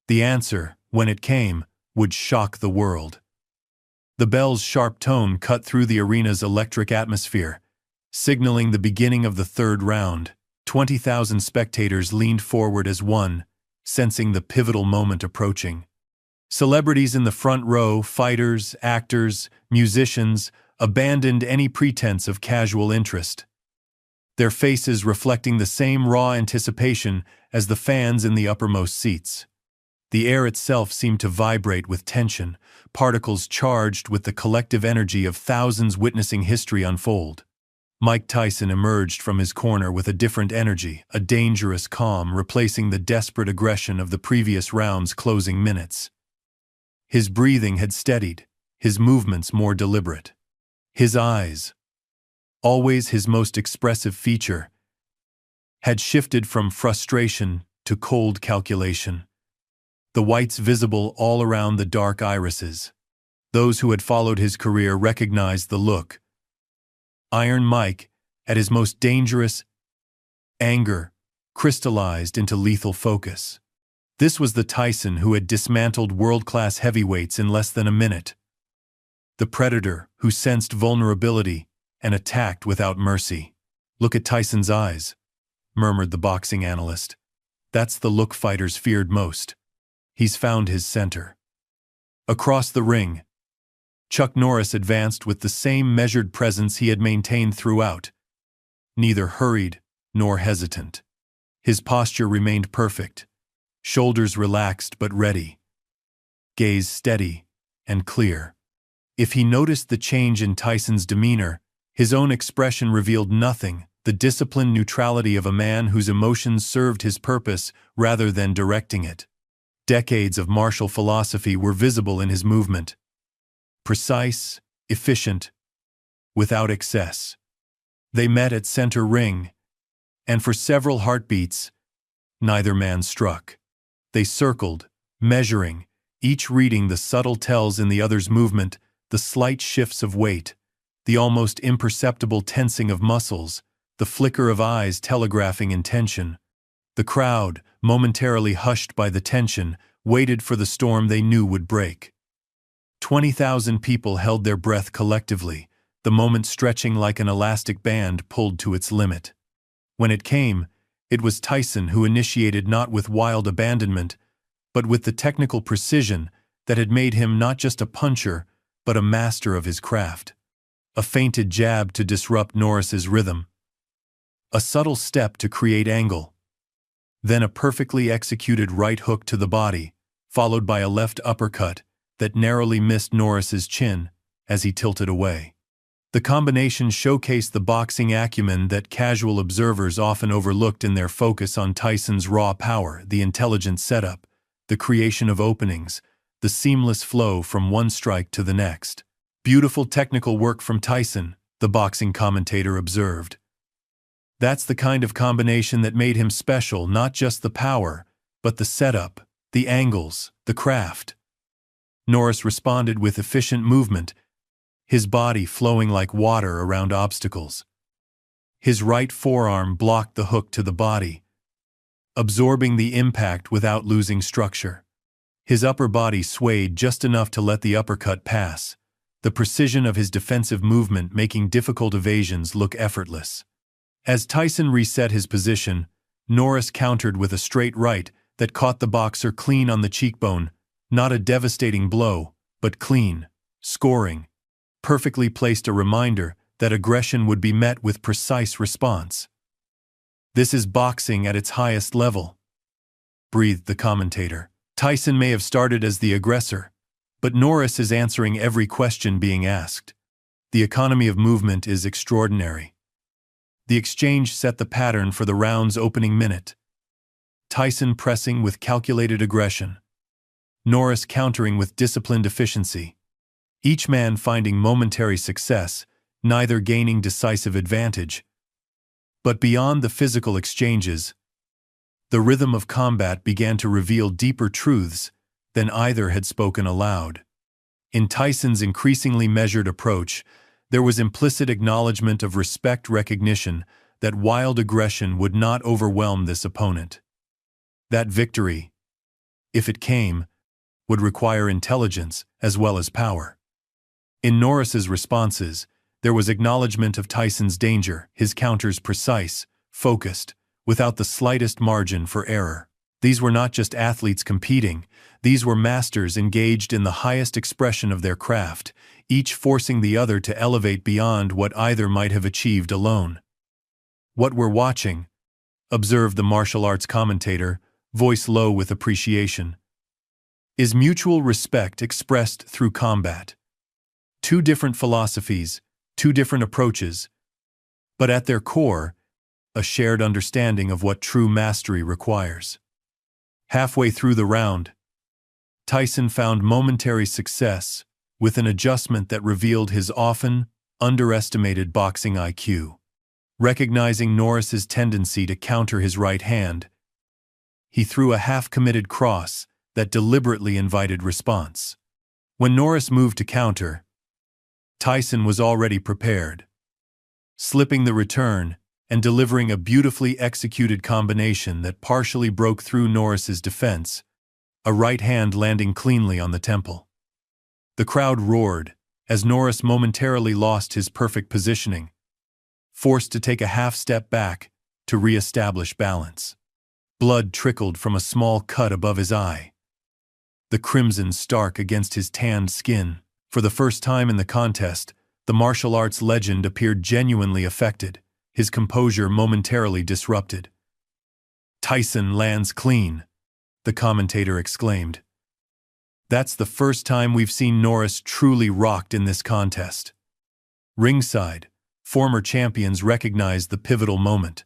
The answer, when it came, would shock the world. The bell's sharp tone cut through the arena's electric atmosphere, signaling the beginning of the third round. 20,000 spectators leaned forward as one, sensing the pivotal moment approaching. Celebrities in the front row, fighters, actors, musicians, abandoned any pretense of casual interest, their faces reflecting the same raw anticipation as the fans in the uppermost seats. The air itself seemed to vibrate with tension, particles charged with the collective energy of thousands witnessing history unfold. Mike Tyson emerged from his corner with a different energy, a dangerous calm replacing the desperate aggression of the previous round's closing minutes. His breathing had steadied, his movements more deliberate. His eyes, always his most expressive feature, had shifted from frustration to cold calculation, the whites visible all around the dark irises. Those who had followed his career recognized the look. Iron Mike, at his most dangerous, anger crystallized into lethal focus. This was the Tyson who had dismantled world-class heavyweights in less than a minute. The predator who sensed vulnerability and attacked without mercy. "Look at Tyson's eyes," murmured the boxing analyst. "That's the look fighters feared most. He's found his center." Across the ring, Chuck Norris advanced with the same measured presence he had maintained throughout, neither hurried nor hesitant. His posture remained perfect, shoulders relaxed but ready, gaze steady and clear. If he noticed the change in Tyson's demeanor, his own expression revealed nothing, the disciplined neutrality of a man whose emotions served his purpose rather than directing it. Decades of martial philosophy were visible in his movement. Precise, efficient, without excess. They met at center ring, and for several heartbeats, neither man struck. They circled, measuring, each reading the subtle tells in the other's movement, the slight shifts of weight, the almost imperceptible tensing of muscles, the flicker of eyes telegraphing intention. The crowd, momentarily hushed by the tension, waited for the storm they knew would break. 20,000 people held their breath collectively, the moment stretching like an elastic band pulled to its limit. When it came, it was Tyson who initiated, not with wild abandonment, but with the technical precision that had made him not just a puncher, but a master of his craft. A feinted jab to disrupt Norris's rhythm, a subtle step to create angle, then a perfectly executed right hook to the body, followed by a left uppercut that narrowly missed Norris's chin as he tilted away. The combination showcased the boxing acumen that casual observers often overlooked in their focus on Tyson's raw power, the intelligent setup, the creation of openings, the seamless flow from one strike to the next. Beautiful technical work from Tyson, the boxing commentator observed. That's the kind of combination that made him special, not just the power, but the setup, the angles, the craft. Norris responded with efficient movement, his body flowing like water around obstacles. His right forearm blocked the hook to the body, absorbing the impact without losing structure. His upper body swayed just enough to let the uppercut pass, the precision of his defensive movement making difficult evasions look effortless. As Tyson reset his position, Norris countered with a straight right that caught the boxer clean on the cheekbone, not a devastating blow, but clean, scoring, perfectly placed, a reminder that aggression would be met with precise response. "This is boxing at its highest level," breathed the commentator. Tyson may have started as the aggressor, but Norris is answering every question being asked. The economy of movement is extraordinary. The exchange set the pattern for the round's opening minute. Tyson pressing with calculated aggression, Norris countering with disciplined efficiency. Each man finding momentary success, neither gaining decisive advantage. But beyond the physical exchanges, the rhythm of combat began to reveal deeper truths than either had spoken aloud. In Tyson's increasingly measured approach, there was implicit acknowledgement of respect, recognition that wild aggression would not overwhelm this opponent. That victory, if it came, would require intelligence as well as power. In Norris's responses, there was acknowledgement of Tyson's danger, his counters precise, focused, without the slightest margin for error. These were not just athletes competing, these were masters engaged in the highest expression of their craft, each forcing the other to elevate beyond what either might have achieved alone. "What we're watching," observed the martial arts commentator, voice low with appreciation, "is mutual respect expressed through combat. Two different philosophies, two different approaches, but at their core, a shared understanding of what true mastery requires." Halfway through the round, Tyson found momentary success with an adjustment that revealed his often underestimated boxing IQ. Recognizing Norris's tendency to counter his right hand, he threw a half-committed cross that deliberately invited response. When Norris moved to counter, Tyson was already prepared, slipping the return and delivering a beautifully executed combination that partially broke through Norris's defense, a right hand landing cleanly on the temple. The crowd roared as Norris momentarily lost his perfect positioning, forced to take a half step back to re-establish balance. Blood trickled from a small cut above his eye, the crimson stark against his tanned skin. For the first time in the contest, the martial arts legend appeared genuinely affected, his composure momentarily disrupted. "Tyson lands clean," the commentator exclaimed. "That's the first time we've seen Norris truly rocked in this contest." Ringside, former champions recognized the pivotal moment.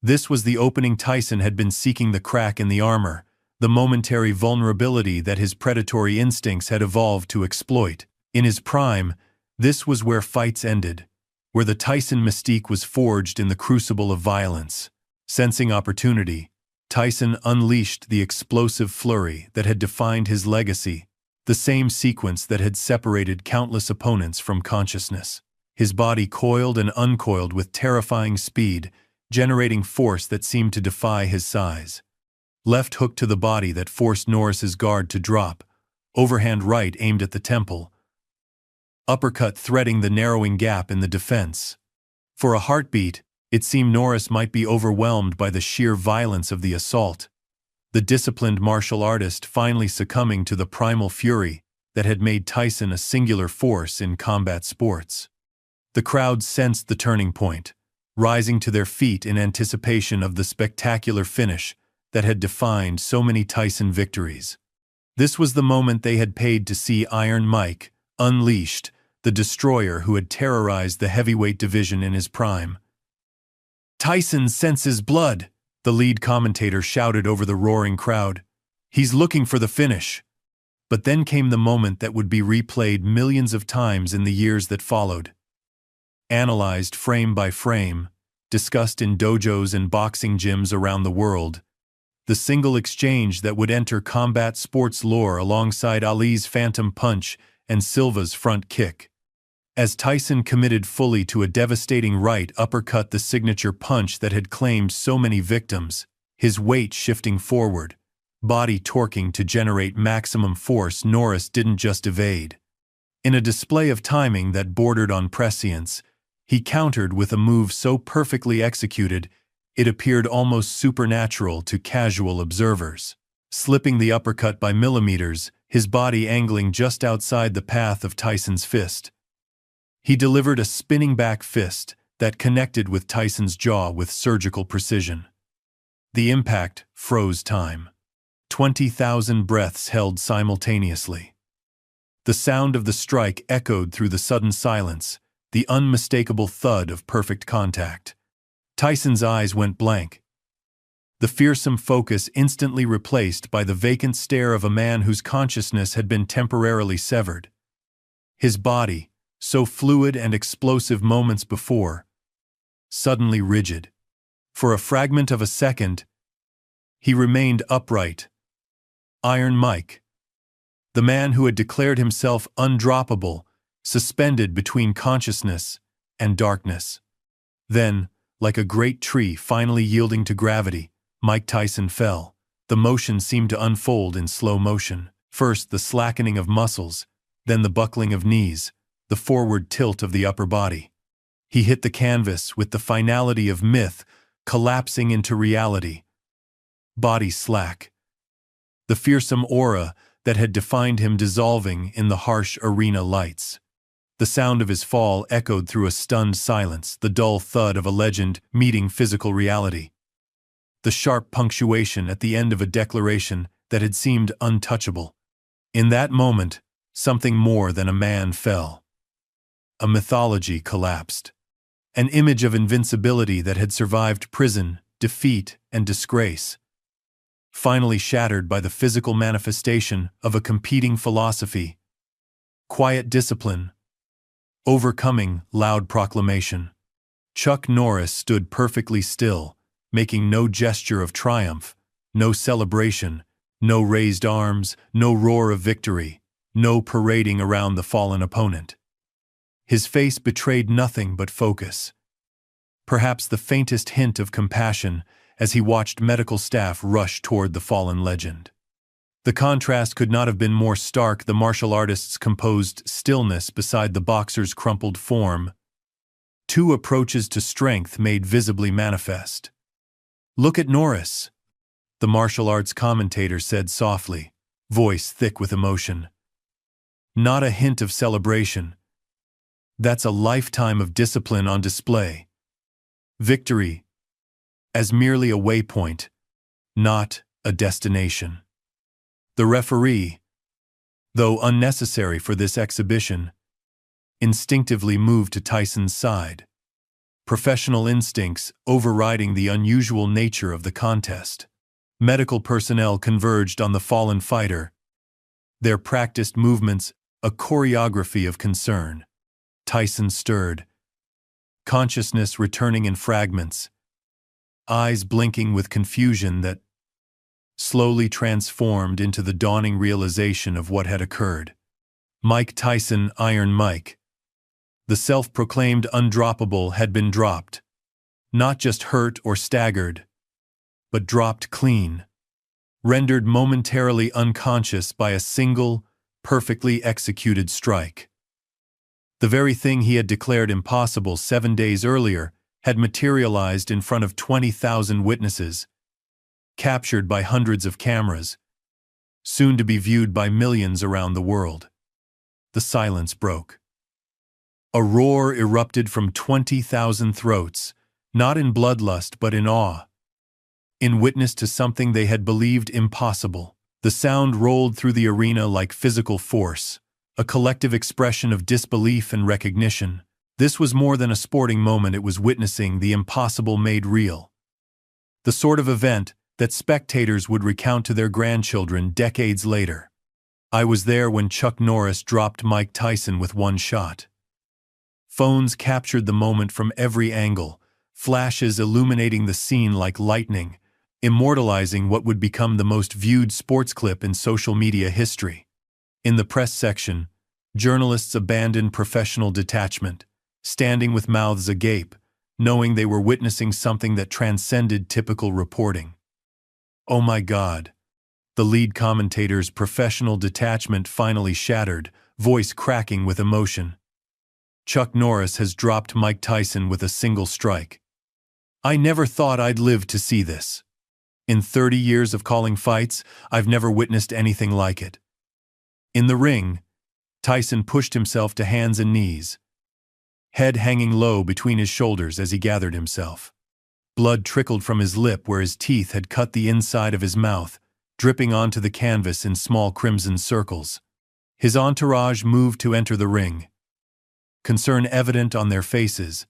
This was the opening Tyson had been seeking, the crack in the armor, the momentary vulnerability that his predatory instincts had evolved to exploit. In his prime, this was where fights ended, where the Tyson mystique was forged in the crucible of violence. Sensing opportunity, Tyson unleashed the explosive flurry that had defined his legacy, the same sequence that had separated countless opponents from consciousness. His body coiled and uncoiled with terrifying speed, generating force that seemed to defy his size. Left hook to the body that forced Norris's guard to drop, overhand right aimed at the temple, uppercut threading the narrowing gap in the defense. For a heartbeat, it seemed Norris might be overwhelmed by the sheer violence of the assault, the disciplined martial artist finally succumbing to the primal fury that had made Tyson a singular force in combat sports. The crowd sensed the turning point, rising to their feet in anticipation of the spectacular finish that had defined so many Tyson victories. This was the moment they had paid to see. Iron Mike, unleashed, the destroyer who had terrorized the heavyweight division in his prime. "Tyson senses blood," the lead commentator shouted over the roaring crowd. "He's looking for the finish." But then came the moment that would be replayed millions of times in the years that followed. Analyzed frame by frame, discussed in dojos and boxing gyms around the world, the single exchange that would enter combat sports lore alongside Ali's phantom punch and Silva's front kick. As Tyson committed fully to a devastating right uppercut, the signature punch that had claimed so many victims, his weight shifting forward, body torquing to generate maximum force, Norris didn't just evade. In a display of timing that bordered on prescience, he countered with a move so perfectly executed it appeared almost supernatural to casual observers. Slipping the uppercut by millimeters, his body angling just outside the path of Tyson's fist, he delivered a spinning back fist that connected with Tyson's jaw with surgical precision. The impact froze time. 20,000 breaths held simultaneously. The sound of the strike echoed through the sudden silence, the unmistakable thud of perfect contact. Tyson's eyes went blank, the fearsome focus instantly replaced by the vacant stare of a man whose consciousness had been temporarily severed. His body, so fluid and explosive moments before, suddenly rigid. For a fragment of a second, he remained upright. Iron Mike, the man who had declared himself undroppable, suspended between consciousness and darkness. Then, like a great tree finally yielding to gravity, Mike Tyson fell. The motion seemed to unfold in slow motion. First the slackening of muscles, then the buckling of knees, the forward tilt of the upper body. He hit the canvas with the finality of myth collapsing into reality. Body slack. The fearsome aura that had defined him dissolving in the harsh arena lights. The sound of his fall echoed through a stunned silence, the dull thud of a legend meeting physical reality. The sharp punctuation at the end of a declaration that had seemed untouchable. In that moment, something more than a man fell. A mythology collapsed. An image of invincibility that had survived prison, defeat, and disgrace. Finally shattered by the physical manifestation of a competing philosophy. Quiet discipline. Overcoming loud proclamation. Chuck Norris stood perfectly still, making no gesture of triumph, no celebration, no raised arms, no roar of victory, no parading around the fallen opponent. His face betrayed nothing but focus. Perhaps the faintest hint of compassion as he watched medical staff rush toward the fallen legend. The contrast could not have been more stark. The martial artist's composed stillness beside the boxer's crumpled form. Two approaches to strength made visibly manifest. "Look at Norris," the martial arts commentator said softly, voice thick with emotion. "Not a hint of celebration. That's a lifetime of discipline on display. Victory as merely a waypoint, not a destination." The referee, though unnecessary for this exhibition, instinctively moved to Tyson's side, professional instincts overriding the unusual nature of the contest. Medical personnel converged on the fallen fighter, their practiced movements a choreography of concern. Tyson stirred, consciousness returning in fragments, eyes blinking with confusion that slowly transformed into the dawning realization of what had occurred. Mike Tyson, Iron Mike, the self-proclaimed undroppable, had been dropped, not just hurt or staggered, but dropped clean, rendered momentarily unconscious by a single, perfectly executed strike. The very thing he had declared impossible 7 days earlier had materialized in front of 20,000 witnesses, captured by hundreds of cameras, soon to be viewed by millions around the world. The silence broke. A roar erupted from 20,000 throats, not in bloodlust but in awe, in witness to something they had believed impossible. The sound rolled through the arena like physical force, a collective expression of disbelief and recognition. This was more than a sporting moment, it was witnessing the impossible made real. The sort of event that spectators would recount to their grandchildren decades later. I was there when Chuck Norris dropped Mike Tyson with one shot. Phones captured the moment from every angle, flashes illuminating the scene like lightning, immortalizing what would become the most viewed sports clip in social media history. In the press section, journalists abandoned professional detachment, standing with mouths agape, knowing they were witnessing something that transcended typical reporting. "Oh my God." The lead commentator's professional detachment finally shattered, voice cracking with emotion. "Chuck Norris has dropped Mike Tyson with a single strike. I never thought I'd live to see this. In 30 years of calling fights, I've never witnessed anything like it." In the ring, Tyson pushed himself to hands and knees, head hanging low between his shoulders as he gathered himself. Blood trickled from his lip where his teeth had cut the inside of his mouth, dripping onto the canvas in small crimson circles. His entourage moved to enter the ring, concern evident on their faces,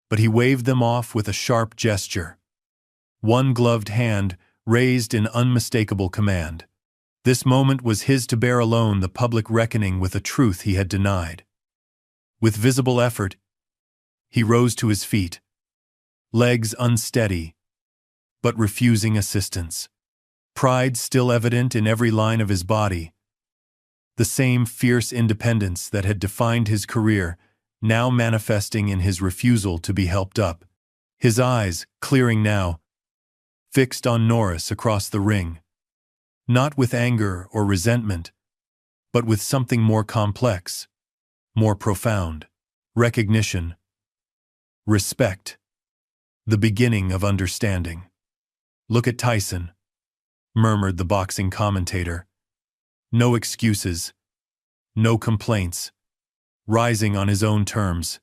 but he waved them off with a sharp gesture. One gloved hand raised in unmistakable command. This moment was his to bear alone, the public reckoning with a truth he had denied. With visible effort, he rose to his feet, legs unsteady, but refusing assistance. Pride still evident in every line of his body. The same fierce independence that had defined his career, now manifesting in his refusal to be helped up. His eyes, clearing now, fixed on Norris across the ring. Not with anger or resentment, but with something more complex, more profound. Recognition. Respect. The beginning of understanding. "Look at Tyson," murmured the boxing commentator. "No excuses. No complaints. Rising on his own terms.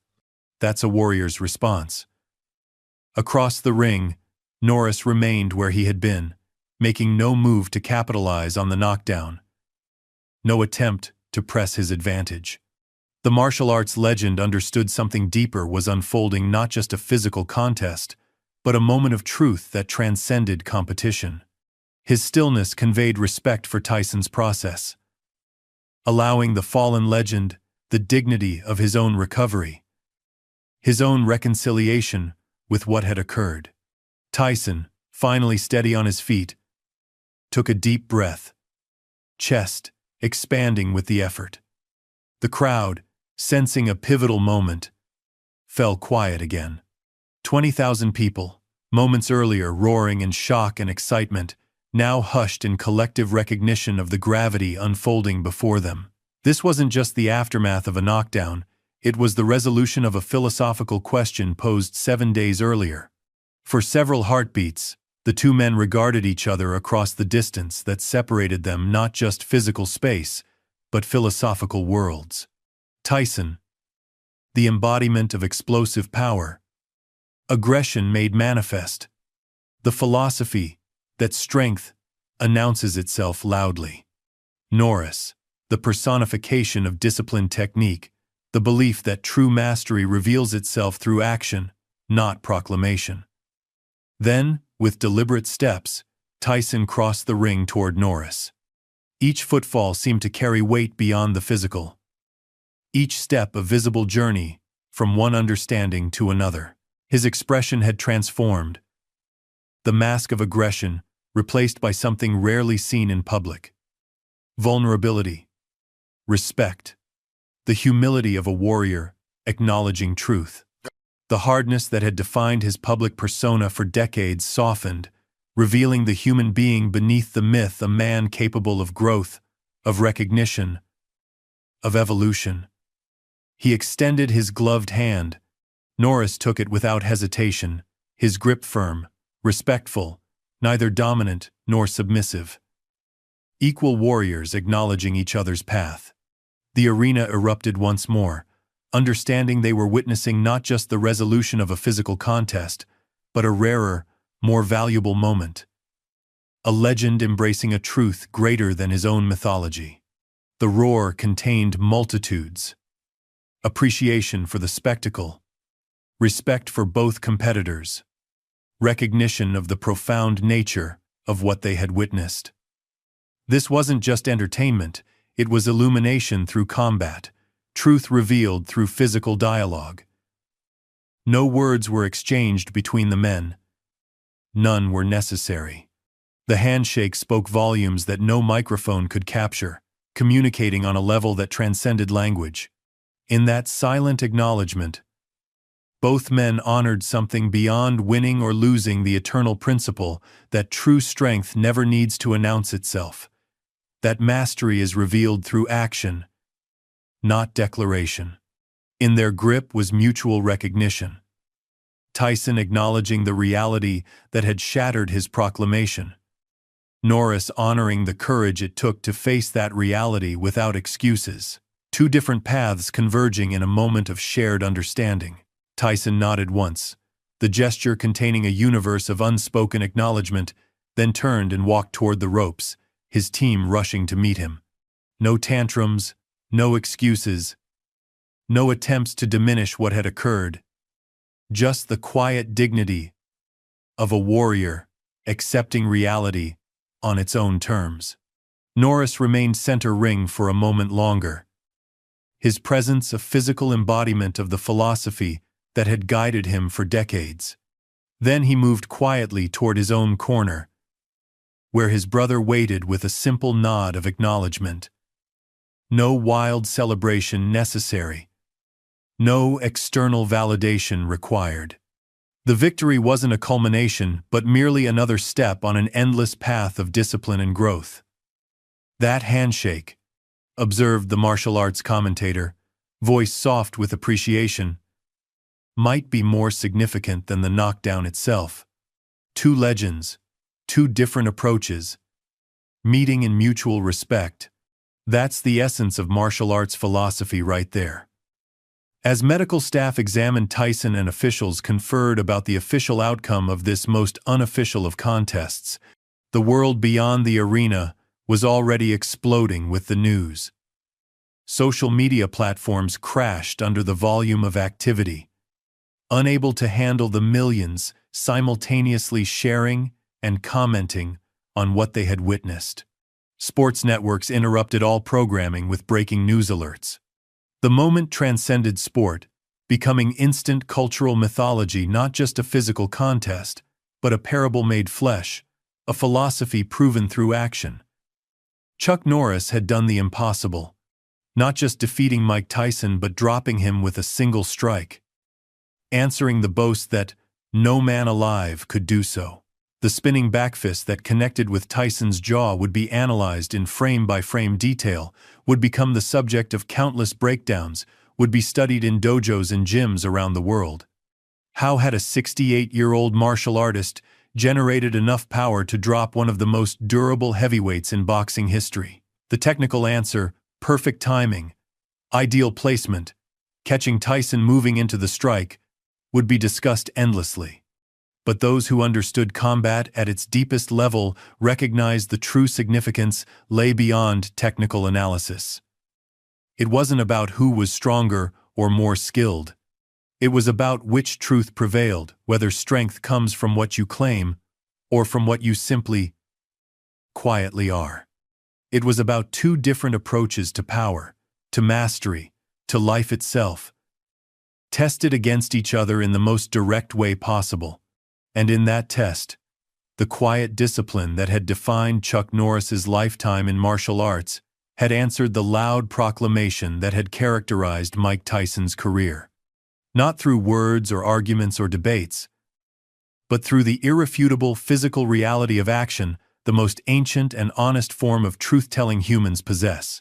That's a warrior's response." Across the ring, Norris remained where he had been, making no move to capitalize on the knockdown. No attempt to press his advantage. The martial arts legend understood something deeper was unfolding, not just a physical contest, but a moment of truth that transcended competition. His stillness conveyed respect for Tyson's process, allowing the fallen legend the dignity of his own recovery, his own reconciliation with what had occurred. Tyson, finally steady on his feet, took a deep breath, chest expanding with the effort. The crowd, sensing a pivotal moment, fell quiet again. 20,000 people, moments earlier roaring in shock and excitement, now hushed in collective recognition of the gravity unfolding before them. This wasn't just the aftermath of a knockdown, it was the resolution of a philosophical question posed 7 days earlier. For several heartbeats, the two men regarded each other across the distance that separated them, not just physical space, but philosophical worlds. Tyson, the embodiment of explosive power, aggression made manifest, the philosophy that strength announces itself loudly. Norris, the personification of disciplined technique, the belief that true mastery reveals itself through action, not proclamation. Then, with deliberate steps, Tyson crossed the ring toward Norris. Each footfall seemed to carry weight beyond the physical. Each step a visible journey from one understanding to another. His expression had transformed. The mask of aggression replaced by something rarely seen in public. Vulnerability. Respect. The humility of a warrior acknowledging truth. The hardness that had defined his public persona for decades softened, revealing the human being beneath the myth, a man capable of growth, of recognition, of evolution. He extended his gloved hand. Norris took it without hesitation, his grip firm, respectful, neither dominant nor submissive. Equal warriors acknowledging each other's path. The arena erupted once more, understanding they were witnessing not just the resolution of a physical contest, but a rarer, more valuable moment. A legend embracing a truth greater than his own mythology. The roar contained multitudes, appreciation for the spectacle, respect for both competitors, recognition of the profound nature of what they had witnessed. This wasn't just entertainment, it was illumination through combat, truth revealed through physical dialogue. No words were exchanged between the men. None were necessary. The handshake spoke volumes that no microphone could capture, communicating on a level that transcended language. In that silent acknowledgement, both men honored something beyond winning or losing, the eternal principle that true strength never needs to announce itself, that mastery is revealed through action, not declaration. In their grip was mutual recognition. Tyson acknowledging the reality that had shattered his proclamation. Norris honoring the courage it took to face that reality without excuses. Two different paths converging in a moment of shared understanding. Tyson nodded once, the gesture containing a universe of unspoken acknowledgement, then turned and walked toward the ropes, his team rushing to meet him. No tantrums, no excuses, no attempts to diminish what had occurred. Just the quiet dignity of a warrior accepting reality on its own terms. Norris remained center ring for a moment longer, his presence a physical embodiment of the philosophy that had guided him for decades. Then he moved quietly toward his own corner, where his brother waited with a simple nod of acknowledgement. No wild celebration necessary. No external validation required. The victory wasn't a culmination, but merely another step on an endless path of discipline and growth. That handshake, observed the martial arts commentator, voice soft with appreciation, might be more significant than the knockdown itself. Two legends, two different approaches, meeting in mutual respect. That's the essence of martial arts philosophy right there. As medical staff examined Tyson and officials conferred about the official outcome of this most unofficial of contests, the world beyond the arena was already exploding with the news. Social media platforms crashed under the volume of activity, unable to handle the millions simultaneously sharing and commenting on what they had witnessed. Sports networks interrupted all programming with breaking news alerts. The moment transcended sport, becoming instant cultural mythology, not just a physical contest, but a parable made flesh, a philosophy proven through action. Chuck Norris had done the impossible, not just defeating Mike Tyson but dropping him with a single strike, answering the boast that no man alive could do so. The spinning backfist that connected with Tyson's jaw would be analyzed in frame-by-frame detail, would become the subject of countless breakdowns, would be studied in dojos and gyms around the world. How had a 68-year-old martial artist generated enough power to drop one of the most durable heavyweights in boxing history? The technical answer: perfect timing, ideal placement, catching Tyson moving into the strike, would be discussed endlessly. But those who understood combat at its deepest level recognized the true significance lay beyond technical analysis. It wasn't about who was stronger or more skilled. It was about which truth prevailed, whether strength comes from what you claim or from what you simply, quietly are. It was about two different approaches to power, to mastery, to life itself, tested against each other in the most direct way possible. And in that test, the quiet discipline that had defined Chuck Norris's lifetime in martial arts had answered the loud proclamation that had characterized Mike Tyson's career. Not through words or arguments or debates, but through the irrefutable physical reality of action, the most ancient and honest form of truth-telling humans possess.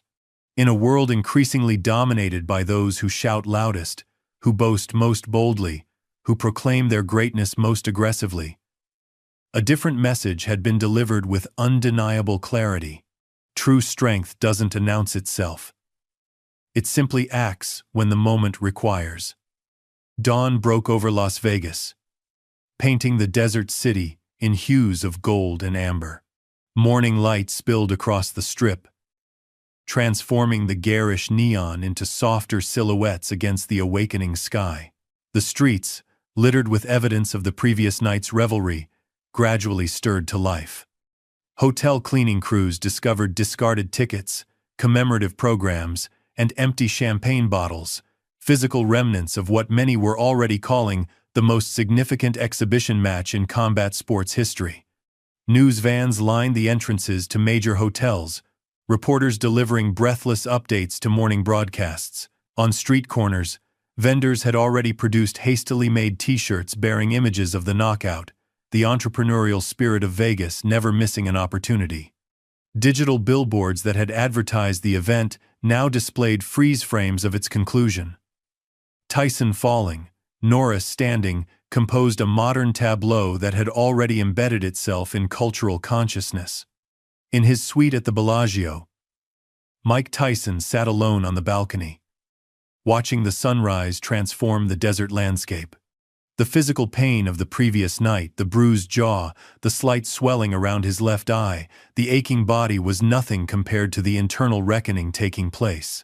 In a world increasingly dominated by those who shout loudest, who boast most boldly, who proclaim their greatness most aggressively, a different message had been delivered with undeniable clarity. True strength doesn't announce itself. It simply acts when the moment requires. Dawn broke over Las Vegas, painting the desert city in hues of gold and amber. Morning light spilled across the strip, transforming the garish neon into softer silhouettes against the awakening sky. The streets, littered with evidence of the previous night's revelry, gradually stirred to life. Hotel cleaning crews discovered discarded tickets, commemorative programs, and empty champagne bottles, physical remnants of what many were already calling the most significant exhibition match in combat sports history. News vans lined the entrances to major hotels, reporters delivering breathless updates to morning broadcasts. On street corners, vendors had already produced hastily made T-shirts bearing images of the knockout, the entrepreneurial spirit of Vegas never missing an opportunity. Digital billboards that had advertised the event now displayed freeze frames of its conclusion. Tyson falling, Norris standing, composed a modern tableau that had already embedded itself in cultural consciousness. In his suite at the Bellagio, Mike Tyson sat alone on the balcony, watching the sunrise transform the desert landscape. The physical pain of the previous night, the bruised jaw, the slight swelling around his left eye, the aching body was nothing compared to the internal reckoning taking place.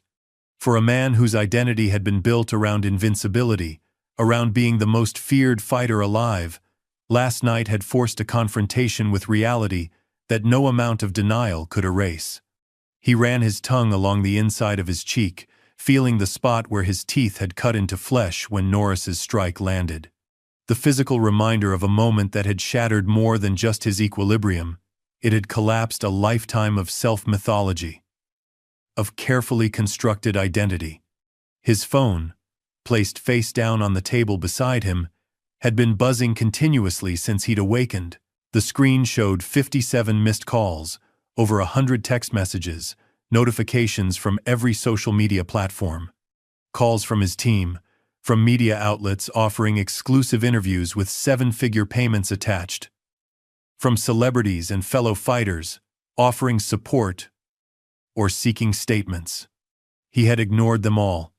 For a man whose identity had been built around invincibility, around being the most feared fighter alive, last night had forced a confrontation with reality that no amount of denial could erase. He ran his tongue along the inside of his cheek, feeling the spot where his teeth had cut into flesh when Norris's strike landed. The physical reminder of a moment that had shattered more than just his equilibrium, it had collapsed a lifetime of self-mythology, of carefully constructed identity. His phone, placed face down on the table beside him, had been buzzing continuously since he'd awakened. The screen showed 57 missed calls, over 100 text messages, notifications from every social media platform. Calls from his team, from media outlets offering exclusive interviews with seven-figure payments attached. From celebrities and fellow fighters, offering support or seeking statements. He had ignored them all,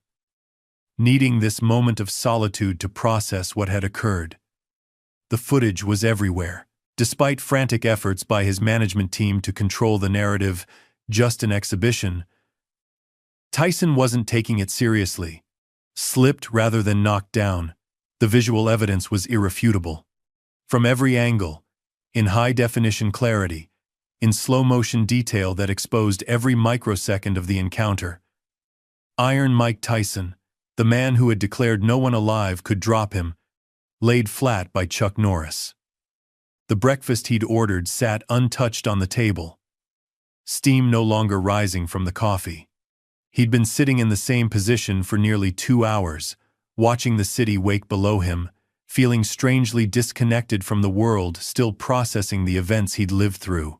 needing this moment of solitude to process what had occurred. The footage was everywhere. Despite frantic efforts by his management team to control the narrative, just an exhibition, Tyson wasn't taking it seriously. Slipped rather than knocked down, the visual evidence was irrefutable. From every angle, in high-definition clarity, in slow-motion detail that exposed every microsecond of the encounter. Iron Mike Tyson, the man who had declared no one alive could drop him, laid flat by Chuck Norris. The breakfast he'd ordered sat untouched on the table, steam no longer rising from the coffee. He'd been sitting in the same position for nearly 2 hours, watching the city wake below him, feeling strangely disconnected from the world, still processing the events he'd lived through.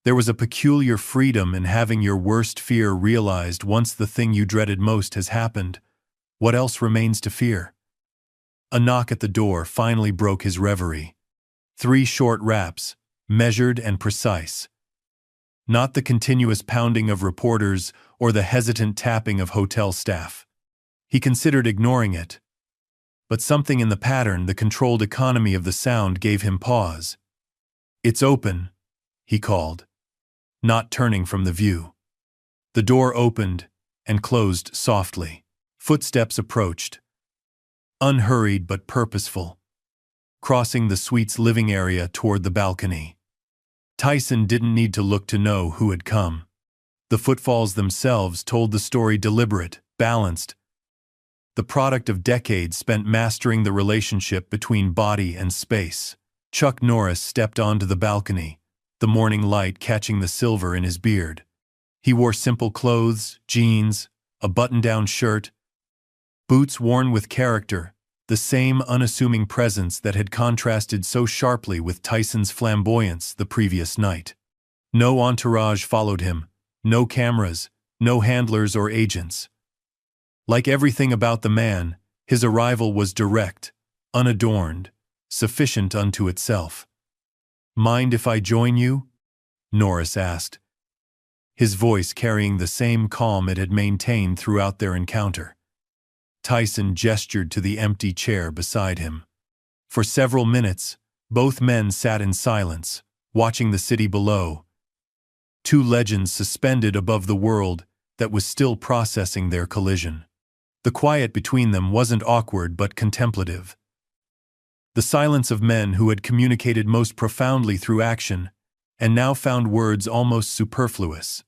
There was a peculiar freedom in having your worst fear realized once the thing you dreaded most has happened. What else remains to fear? A knock at the door finally broke his reverie. 3 short raps, measured and precise. Not the continuous pounding of reporters or the hesitant tapping of hotel staff. He considered ignoring it. But something in the pattern, the controlled economy of the sound, gave him pause. "It's open," he called, not turning from the view. The door opened and closed softly. Footsteps approached, unhurried but purposeful, crossing the suite's living area toward the balcony. Tyson didn't need to look to know who had come. The footfalls themselves told the story, deliberate, balanced, the product of decades spent mastering the relationship between body and space. Chuck Norris stepped onto the balcony, the morning light catching the silver in his beard. He wore simple clothes, jeans, a button-down shirt, boots worn with character, the same unassuming presence that had contrasted so sharply with Tyson's flamboyance the previous night. No entourage followed him, no cameras, no handlers or agents. Like everything about the man, his arrival was direct, unadorned, sufficient unto itself. "Mind if I join you?" Norris asked, his voice carrying the same calm it had maintained throughout their encounter. Tyson gestured to the empty chair beside him. For several minutes, both men sat in silence, watching the city below. 2 legends suspended above the world, that was still processing their collision. The quiet between them wasn't awkward but contemplative. The silence of men who had communicated most profoundly through action, and now found words almost superfluous.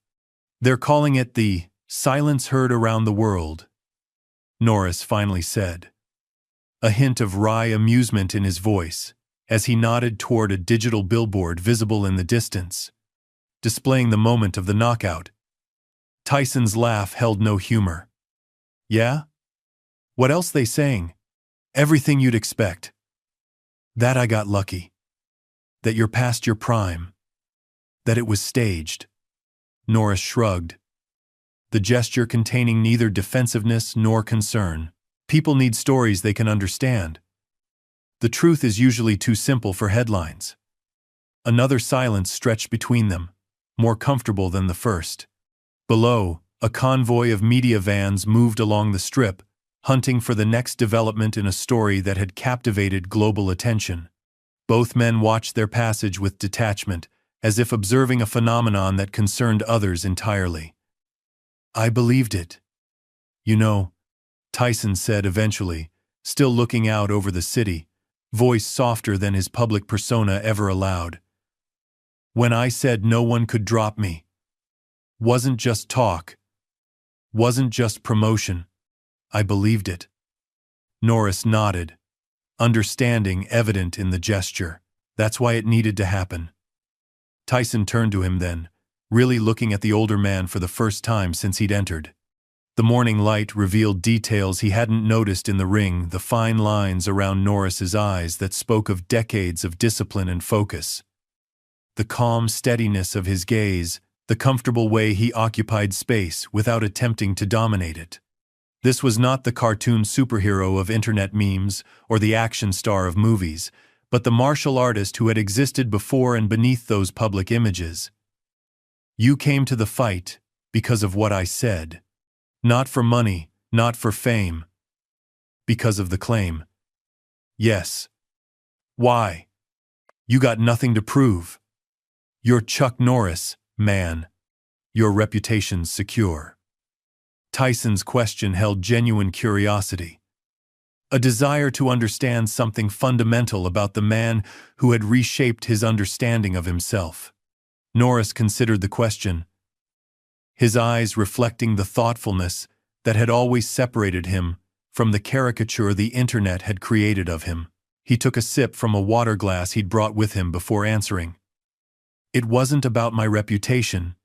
"They're calling it the silence heard around the world," Norris finally said, a hint of wry amusement in his voice, as he nodded toward a digital billboard visible in the distance, displaying the moment of the knockout. Tyson's laugh held no humor. "Yeah? What else they saying? Everything you'd expect. That I got lucky. That you're past your prime. That it was staged." Norris shrugged, the gesture containing neither defensiveness nor concern. People need stories they can understand. The truth is usually too simple for headlines. Another silence stretched between them, more comfortable than the first. Below, a convoy of media vans moved along the strip, hunting for the next development in a story that had captivated global attention. Both men watched their passage with detachment, as if observing a phenomenon that concerned others entirely. "I believed it. You know," Tyson said eventually, still looking out over the city, voice softer than his public persona ever allowed. "When I said no one could drop me, wasn't just talk, wasn't just promotion. I believed it." Norris nodded, understanding evident in the gesture. That's why it needed to happen. Tyson turned to him then, really looking at the older man for the first time since he'd entered. The morning light revealed details he hadn't noticed in the ring, the fine lines around Norris's eyes that spoke of decades of discipline and focus. The calm steadiness of his gaze, the comfortable way he occupied space without attempting to dominate it. This was not the cartoon superhero of internet memes or the action star of movies, but the martial artist who had existed before and beneath those public images. "You came to the fight because of what I said. Not for money, not for fame. Because of the claim." "Yes." "Why? You got nothing to prove. You're Chuck Norris, man. Your reputation's secure." Tyson's question held genuine curiosity. A desire to understand something fundamental about the man who had reshaped his understanding of himself. Norris considered the question, his eyes reflecting the thoughtfulness that had always separated him from the caricature the internet had created of him. He took a sip from a water glass he'd brought with him before answering. "It wasn't about my reputation,"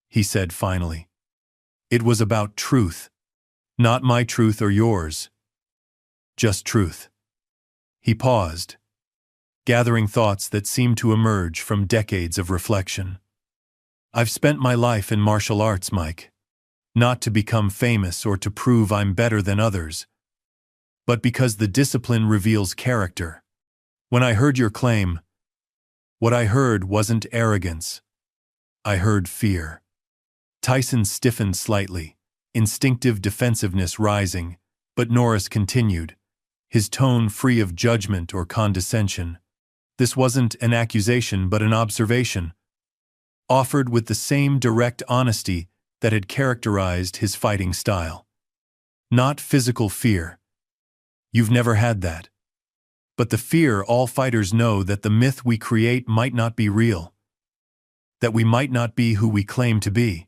he said finally. "It was about truth. Not my truth or yours. Just truth." He paused, gathering thoughts that seemed to emerge from decades of reflection. "I've spent my life in martial arts, Mike. Not to become famous or to prove I'm better than others, but because the discipline reveals character. When I heard your claim, what I heard wasn't arrogance. I heard fear." Tyson stiffened slightly, instinctive defensiveness rising, but Norris continued, his tone free of judgment or condescension. This wasn't an accusation but an observation, offered with the same direct honesty that had characterized his fighting style. "Not physical fear. You've never had that. But the fear all fighters know that the myth we create might not be real. That we might not be who we claim to be."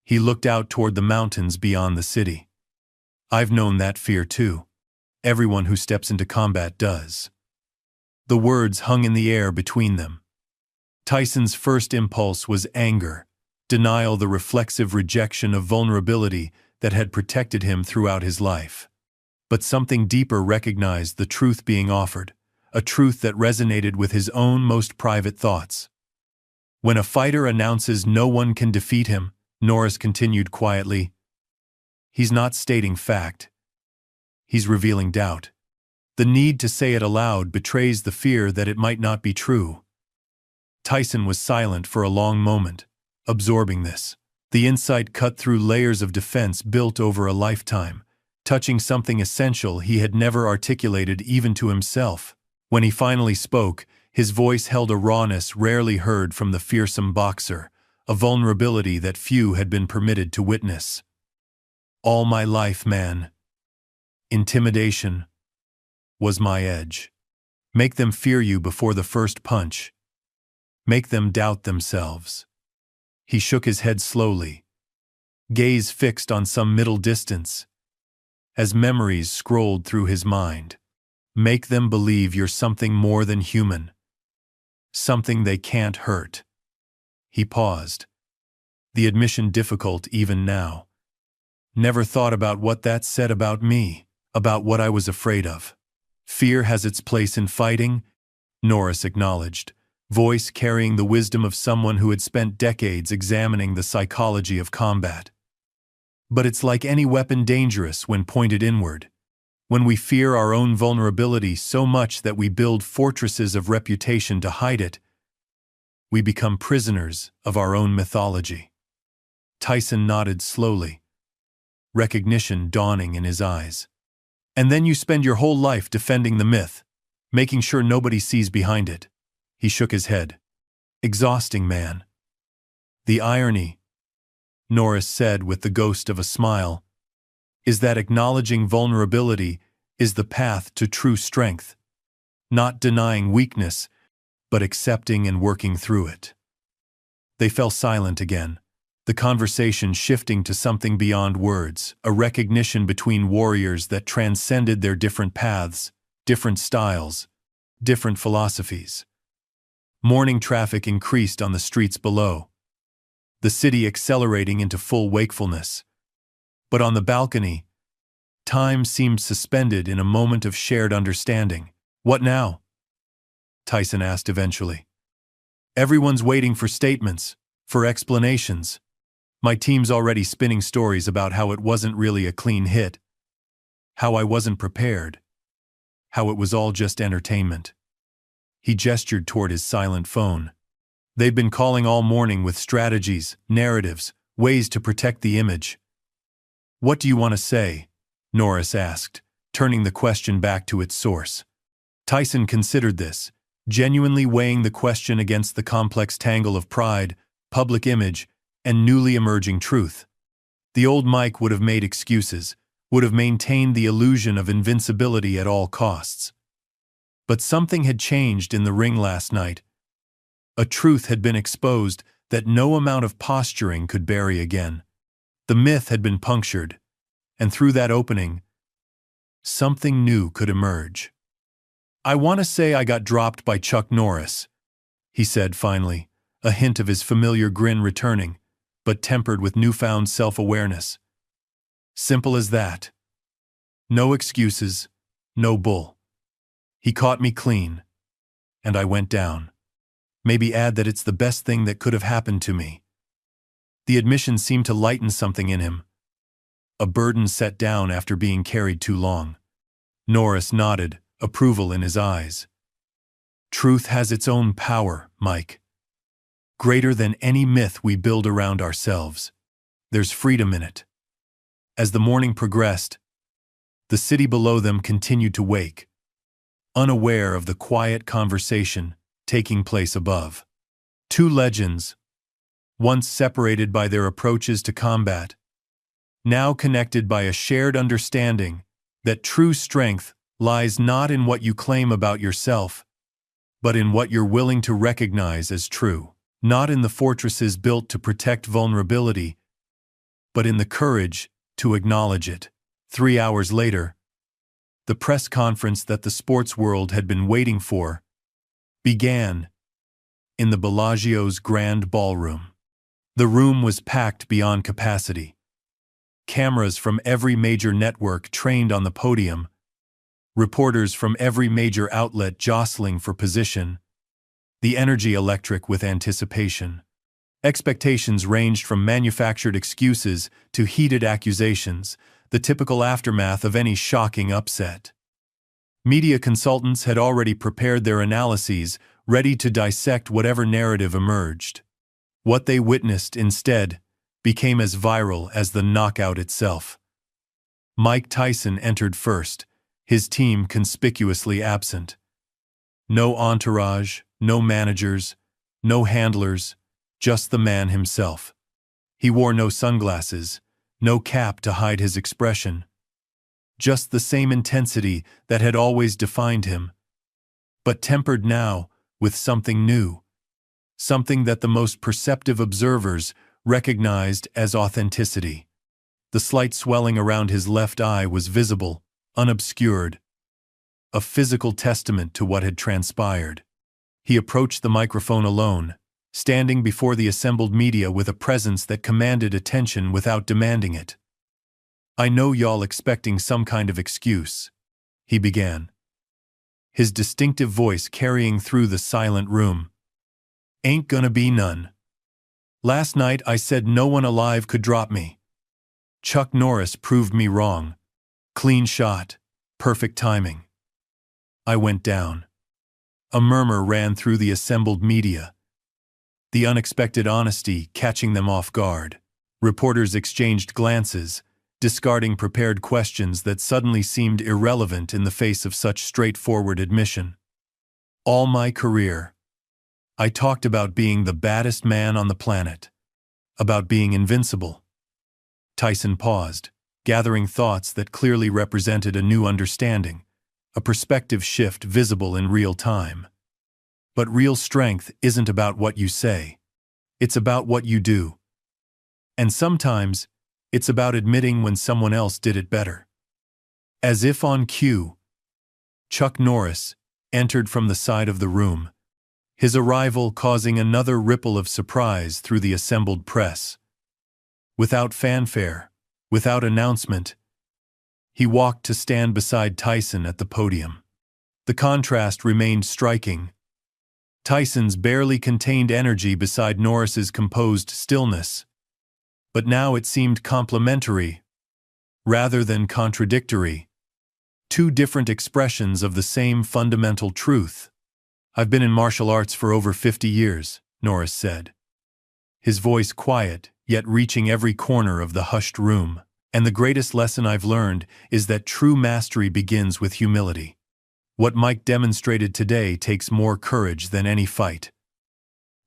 He looked out toward the mountains beyond the city. "I've known that fear too. Everyone who steps into combat does." The words hung in the air between them. Tyson's first impulse was anger, denial, the reflexive rejection of vulnerability that had protected him throughout his life. But something deeper recognized the truth being offered, a truth that resonated with his own most private thoughts. "When a fighter announces no one can defeat him," Norris continued quietly, "he's not stating fact. He's revealing doubt. The need to say it aloud betrays the fear that it might not be true." Tyson was silent for a long moment, absorbing this. The insight cut through layers of defense built over a lifetime, touching something essential he had never articulated even to himself. When he finally spoke, his voice held a rawness rarely heard from the fearsome boxer, a vulnerability that few had been permitted to witness. All my life, man. Intimidation was my edge. Make them fear you before the first punch. Make them doubt themselves. He shook his head slowly, gaze fixed on some middle distance, as memories scrolled through his mind. Make them believe you're something more than human, something they can't hurt. He paused, the admission difficult even now. Never thought about what that said about me, about what I was afraid of. Fear has its place in fighting, Norris acknowledged, voice carrying the wisdom of someone who had spent decades examining the psychology of combat. But it's like any weapon, dangerous when pointed inward. When we fear our own vulnerability so much that we build fortresses of reputation to hide it, we become prisoners of our own mythology. Tyson nodded slowly, recognition dawning in his eyes. And then you spend your whole life defending the myth, making sure nobody sees behind it. He shook his head. Exhausting, man. The irony, Norris said with the ghost of a smile, is that acknowledging vulnerability is the path to true strength, not denying weakness, but accepting and working through it. They fell silent again, the conversation shifting to something beyond words, a recognition between warriors that transcended their different paths, different styles, different philosophies. Morning traffic increased on the streets below, the city accelerating into full wakefulness. But on the balcony, time seemed suspended in a moment of shared understanding. What now? Tyson asked eventually. Everyone's waiting for statements, for explanations. My team's already spinning stories about how it wasn't really a clean hit, how I wasn't prepared, how it was all just entertainment. He gestured toward his silent phone. They've been calling all morning with strategies, narratives, ways to protect the image. What do you want to say? Norris asked, turning the question back to its source. Tyson considered this, genuinely weighing the question against the complex tangle of pride, public image, and newly emerging truth. The old Mike would have made excuses, would have maintained the illusion of invincibility at all costs. But something had changed in the ring last night. A truth had been exposed that no amount of posturing could bury again. The myth had been punctured, and through that opening, something new could emerge. I want to say I got dropped by Chuck Norris, he said finally, a hint of his familiar grin returning, but tempered with newfound self-awareness. Simple as that. No excuses, no bull. He caught me clean, and I went down. Maybe add that it's the best thing that could have happened to me. The admission seemed to lighten something in him, a burden set down after being carried too long. Norris nodded, approval in his eyes. Truth has its own power, Mike. Greater than any myth we build around ourselves. There's freedom in it. As the morning progressed, the city below them continued to wake, unaware of the quiet conversation taking place above. Two legends, once separated by their approaches to combat, now connected by a shared understanding that true strength lies not in what you claim about yourself, but in what you're willing to recognize as true, not in the fortresses built to protect vulnerability, but in the courage to acknowledge it. 3 hours later, the press conference that the sports world had been waiting for began in the Bellagio's grand ballroom. The room was packed beyond capacity. Cameras from every major network trained on the podium, reporters from every major outlet jostling for position, the energy electric with anticipation. Expectations ranged from manufactured excuses to heated accusations, the typical aftermath of any shocking upset. Media consultants had already prepared their analyses, ready to dissect whatever narrative emerged. What they witnessed, instead, became as viral as the knockout itself. Mike Tyson entered first, his team conspicuously absent. No entourage, no managers, no handlers, just the man himself. He wore no sunglasses, no cap to hide his expression. Just the same intensity that had always defined him, but tempered now with something new, something that the most perceptive observers recognized as authenticity. The slight swelling around his left eye was visible, unobscured, a physical testament to what had transpired. He approached the microphone alone, standing before the assembled media with a presence that commanded attention without demanding it. "I know y'all expecting some kind of excuse," he began, his distinctive voice carrying through the silent room. "Ain't gonna be none. Last night I said no one alive could drop me. Chuck Norris proved me wrong. Clean shot, perfect timing. I went down." A murmur ran through the assembled media, the unexpected honesty catching them off guard. Reporters exchanged glances, discarding prepared questions that suddenly seemed irrelevant in the face of such straightforward admission. "All my career, I talked about being the baddest man on the planet, about being invincible." Tyson paused, gathering thoughts that clearly represented a new understanding, a perspective shift visible in real time. But real strength isn't about what you say. It's about what you do. And sometimes, it's about admitting when someone else did it better. As if on cue, Chuck Norris entered from the side of the room, his arrival causing another ripple of surprise through the assembled press. Without fanfare, without announcement, he walked to stand beside Tyson at the podium. The contrast remained striking. Tyson's barely contained energy beside Norris's composed stillness. But now it seemed complementary, rather than contradictory. Two different expressions of the same fundamental truth. "I've been in martial arts for over 50 years, Norris said, his voice quiet, yet reaching every corner of the hushed room. "And the greatest lesson I've learned is that true mastery begins with humility. What Mike demonstrated today takes more courage than any fight."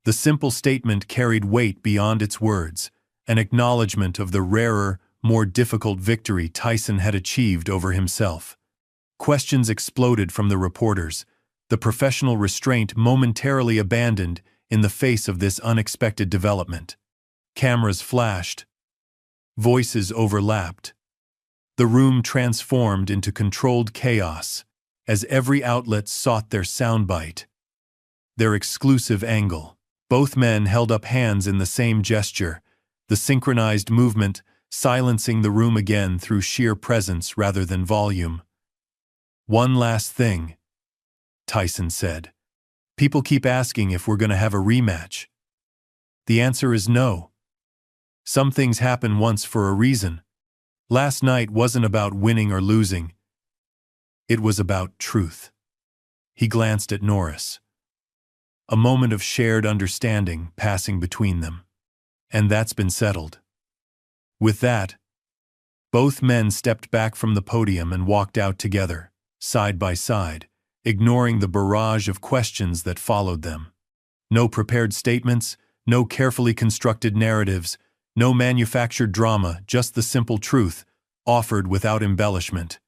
The simple statement carried weight beyond its words, an acknowledgement of the rarer, more difficult victory Tyson had achieved over himself. Questions exploded from the reporters, the professional restraint momentarily abandoned in the face of this unexpected development. Cameras flashed. Voices overlapped. The room transformed into controlled chaos as every outlet sought their soundbite, their exclusive angle. Both men held up hands in the same gesture, the synchronized movement silencing the room again through sheer presence rather than volume. "One last thing," Tyson said. "People keep asking if we're going to have a rematch. The answer is no. Some things happen once for a reason. Last night wasn't about winning or losing. It was about truth." He glanced at Norris. A moment of shared understanding passing between them. "And that's been settled." With that, both men stepped back from the podium and walked out together, side by side, ignoring the barrage of questions that followed them. No prepared statements, no carefully constructed narratives, no manufactured drama, just the simple truth, offered without embellishment.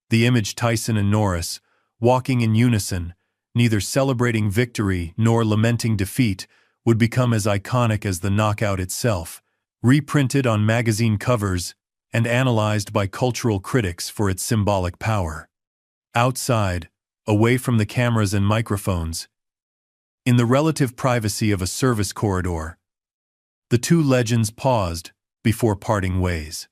The image Tyson and Norris, walking in unison, neither celebrating victory nor lamenting defeat, would become as iconic as the knockout itself, reprinted on magazine covers and analyzed by cultural critics for its symbolic power. Outside, away from the cameras and microphones, in the relative privacy of a service corridor, the two legends paused before parting ways.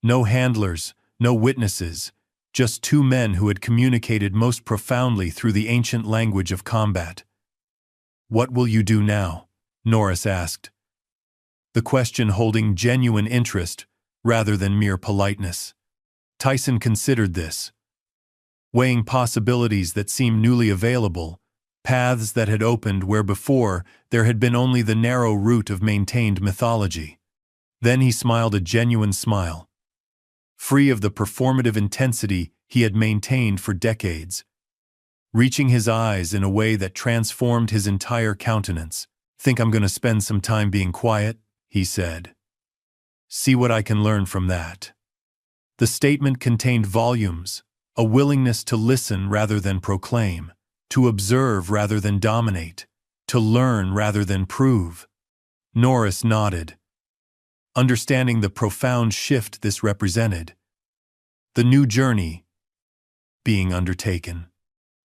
No handlers, no witnesses, just two men who had communicated most profoundly through the ancient language of combat. "What will you do now?" Norris asked, the question holding genuine interest rather than mere politeness. Tyson considered this, weighing possibilities that seemed newly available, paths that had opened where before there had been only the narrow route of maintained mythology. Then he smiled a genuine smile, free of the performative intensity he had maintained for decades, reaching his eyes in a way that transformed his entire countenance. Think I'm going to spend some time being quiet? He said. See what I can learn from that. The statement contained volumes, a willingness to listen rather than proclaim, to observe rather than dominate, to learn rather than prove. Norris nodded, understanding the profound shift this represented. The new journey being undertaken.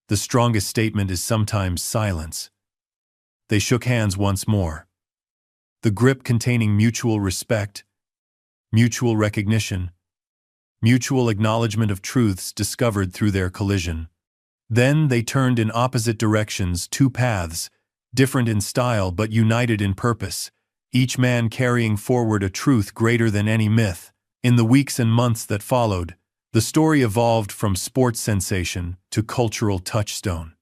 The strongest statement is sometimes silence. They shook hands once more. The grip containing mutual respect, mutual recognition, mutual acknowledgement of truths discovered through their collision. Then they turned in opposite directions, two paths, different in style but united in purpose, each man carrying forward a truth greater than any myth. In the weeks and months that followed, the story evolved from sports sensation to cultural touchstone.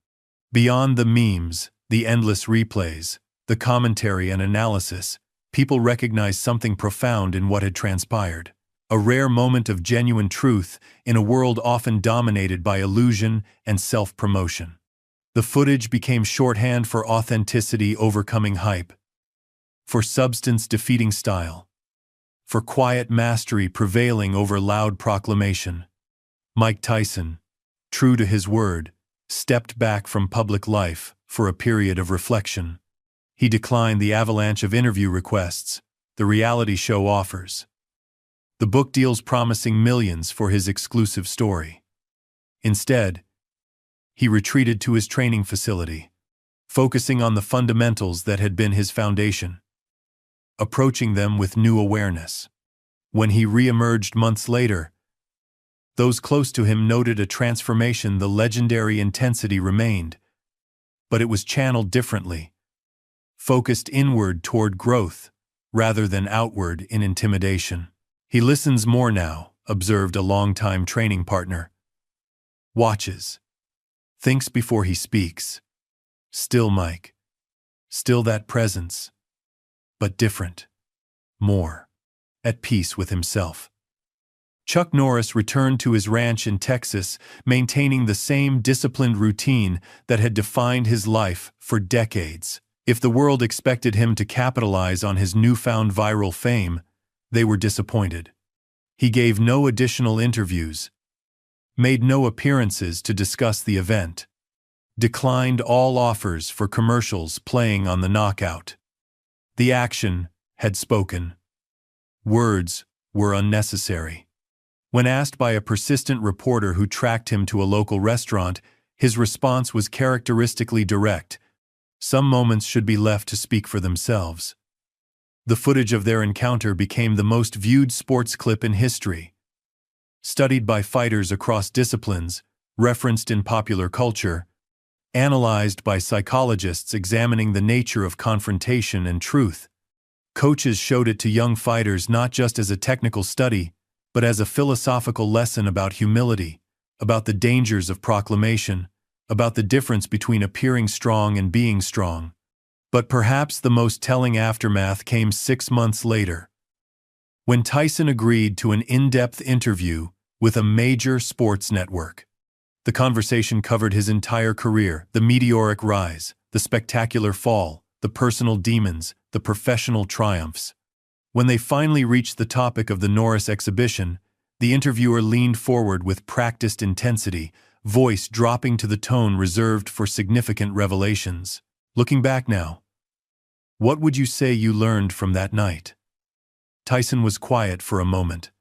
Beyond the memes, the endless replays, the commentary and analysis, people recognized something profound in what had transpired. A rare moment of genuine truth in a world often dominated by illusion and self-promotion. The footage became shorthand for authenticity overcoming hype, for substance defeating style, for quiet mastery prevailing over loud proclamation. Mike Tyson, true to his word, stepped back from public life for a period of reflection. He declined the avalanche of interview requests, the reality show offers, the book deals promising millions for his exclusive story. Instead, he retreated to his training facility, focusing on the fundamentals that had been his foundation, approaching them with new awareness. When he re-emerged months later, those close to him noted a transformation. The legendary intensity remained, but it was channeled differently, focused inward toward growth, rather than outward in intimidation. He listens more now, observed a longtime training partner. Watches. Thinks before he speaks. Still Mike. Still that presence. But different. More. At peace with himself. Chuck Norris returned to his ranch in Texas, maintaining the same disciplined routine that had defined his life for decades. If the world expected him to capitalize on his newfound viral fame, they were disappointed. He gave no additional interviews, made no appearances to discuss the event, declined all offers for commercials playing on the knockout. The action had spoken. Words were unnecessary. When asked by a persistent reporter who tracked him to a local restaurant, his response was characteristically direct. Some moments should be left to speak for themselves. The footage of their encounter became the most viewed sports clip in history. Studied by fighters across disciplines, referenced in popular culture, analyzed by psychologists examining the nature of confrontation and truth. Coaches showed it to young fighters not just as a technical study, but as a philosophical lesson about humility, about the dangers of proclamation, about the difference between appearing strong and being strong. But perhaps the most telling aftermath came 6 months later, when Tyson agreed to an in-depth interview with a major sports network. The conversation covered his entire career, the meteoric rise, the spectacular fall, the personal demons, the professional triumphs. When they finally reached the topic of the Norris exhibition, the interviewer leaned forward with practiced intensity, voice dropping to the tone reserved for significant revelations. Looking back now, what would you say you learned from that night? Tyson was quiet for a moment,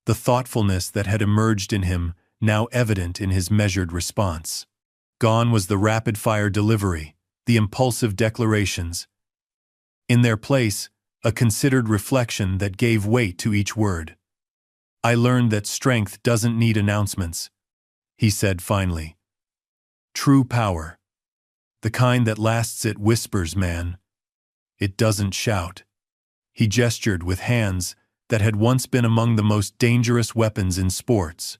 the thoughtfulness that had emerged in him now evident in his measured response. Gone was the rapid-fire delivery, the impulsive declarations. In their place, a considered reflection that gave weight to each word. I learned that strength doesn't need announcements, he said finally. True power. The kind that lasts it whispers, man. It doesn't shout. He gestured with hands that had once been among the most dangerous weapons in sports.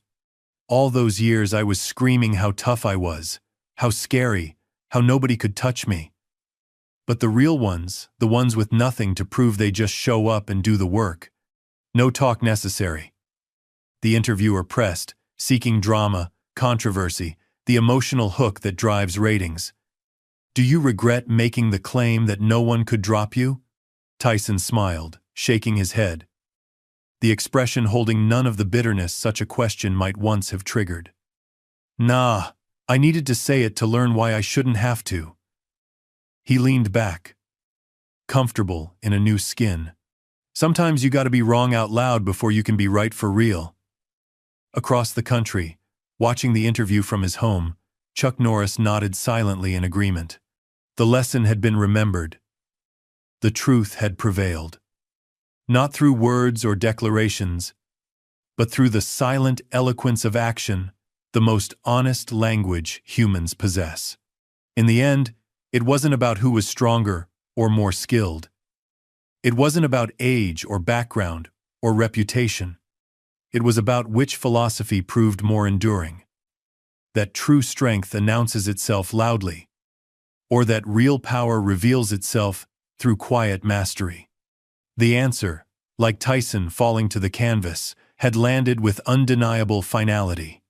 All those years I was screaming how tough I was, how scary, how nobody could touch me. But the real ones, the ones with nothing to prove, they just show up and do the work. No talk necessary. The interviewer pressed, seeking drama, controversy, the emotional hook that drives ratings. Do you regret making the claim that no one could drop you? Tyson smiled, shaking his head, the expression holding none of the bitterness such a question might once have triggered. Nah, I needed to say it to learn why I shouldn't have to. He leaned back, comfortable in a new skin. Sometimes you gotta be wrong out loud before you can be right for real. Across the country, watching the interview from his home, Chuck Norris nodded silently in agreement. The lesson had been remembered. The truth had prevailed. Not through words or declarations, but through the silent eloquence of action, the most honest language humans possess. In the end, it wasn't about who was stronger or more skilled. It wasn't about age or background or reputation. It was about which philosophy proved more enduring. That true strength announces itself loudly, or that real power reveals itself through quiet mastery. The answer, like Tyson falling to the canvas, had landed with undeniable finality.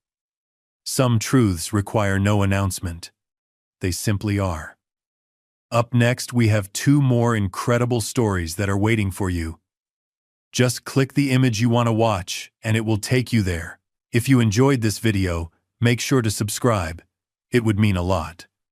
Some truths require no announcement. They simply are. Up next, we have 2 more incredible stories that are waiting for you. Just click the image you want to watch, and it will take you there. If you enjoyed this video, make sure to subscribe. It would mean a lot.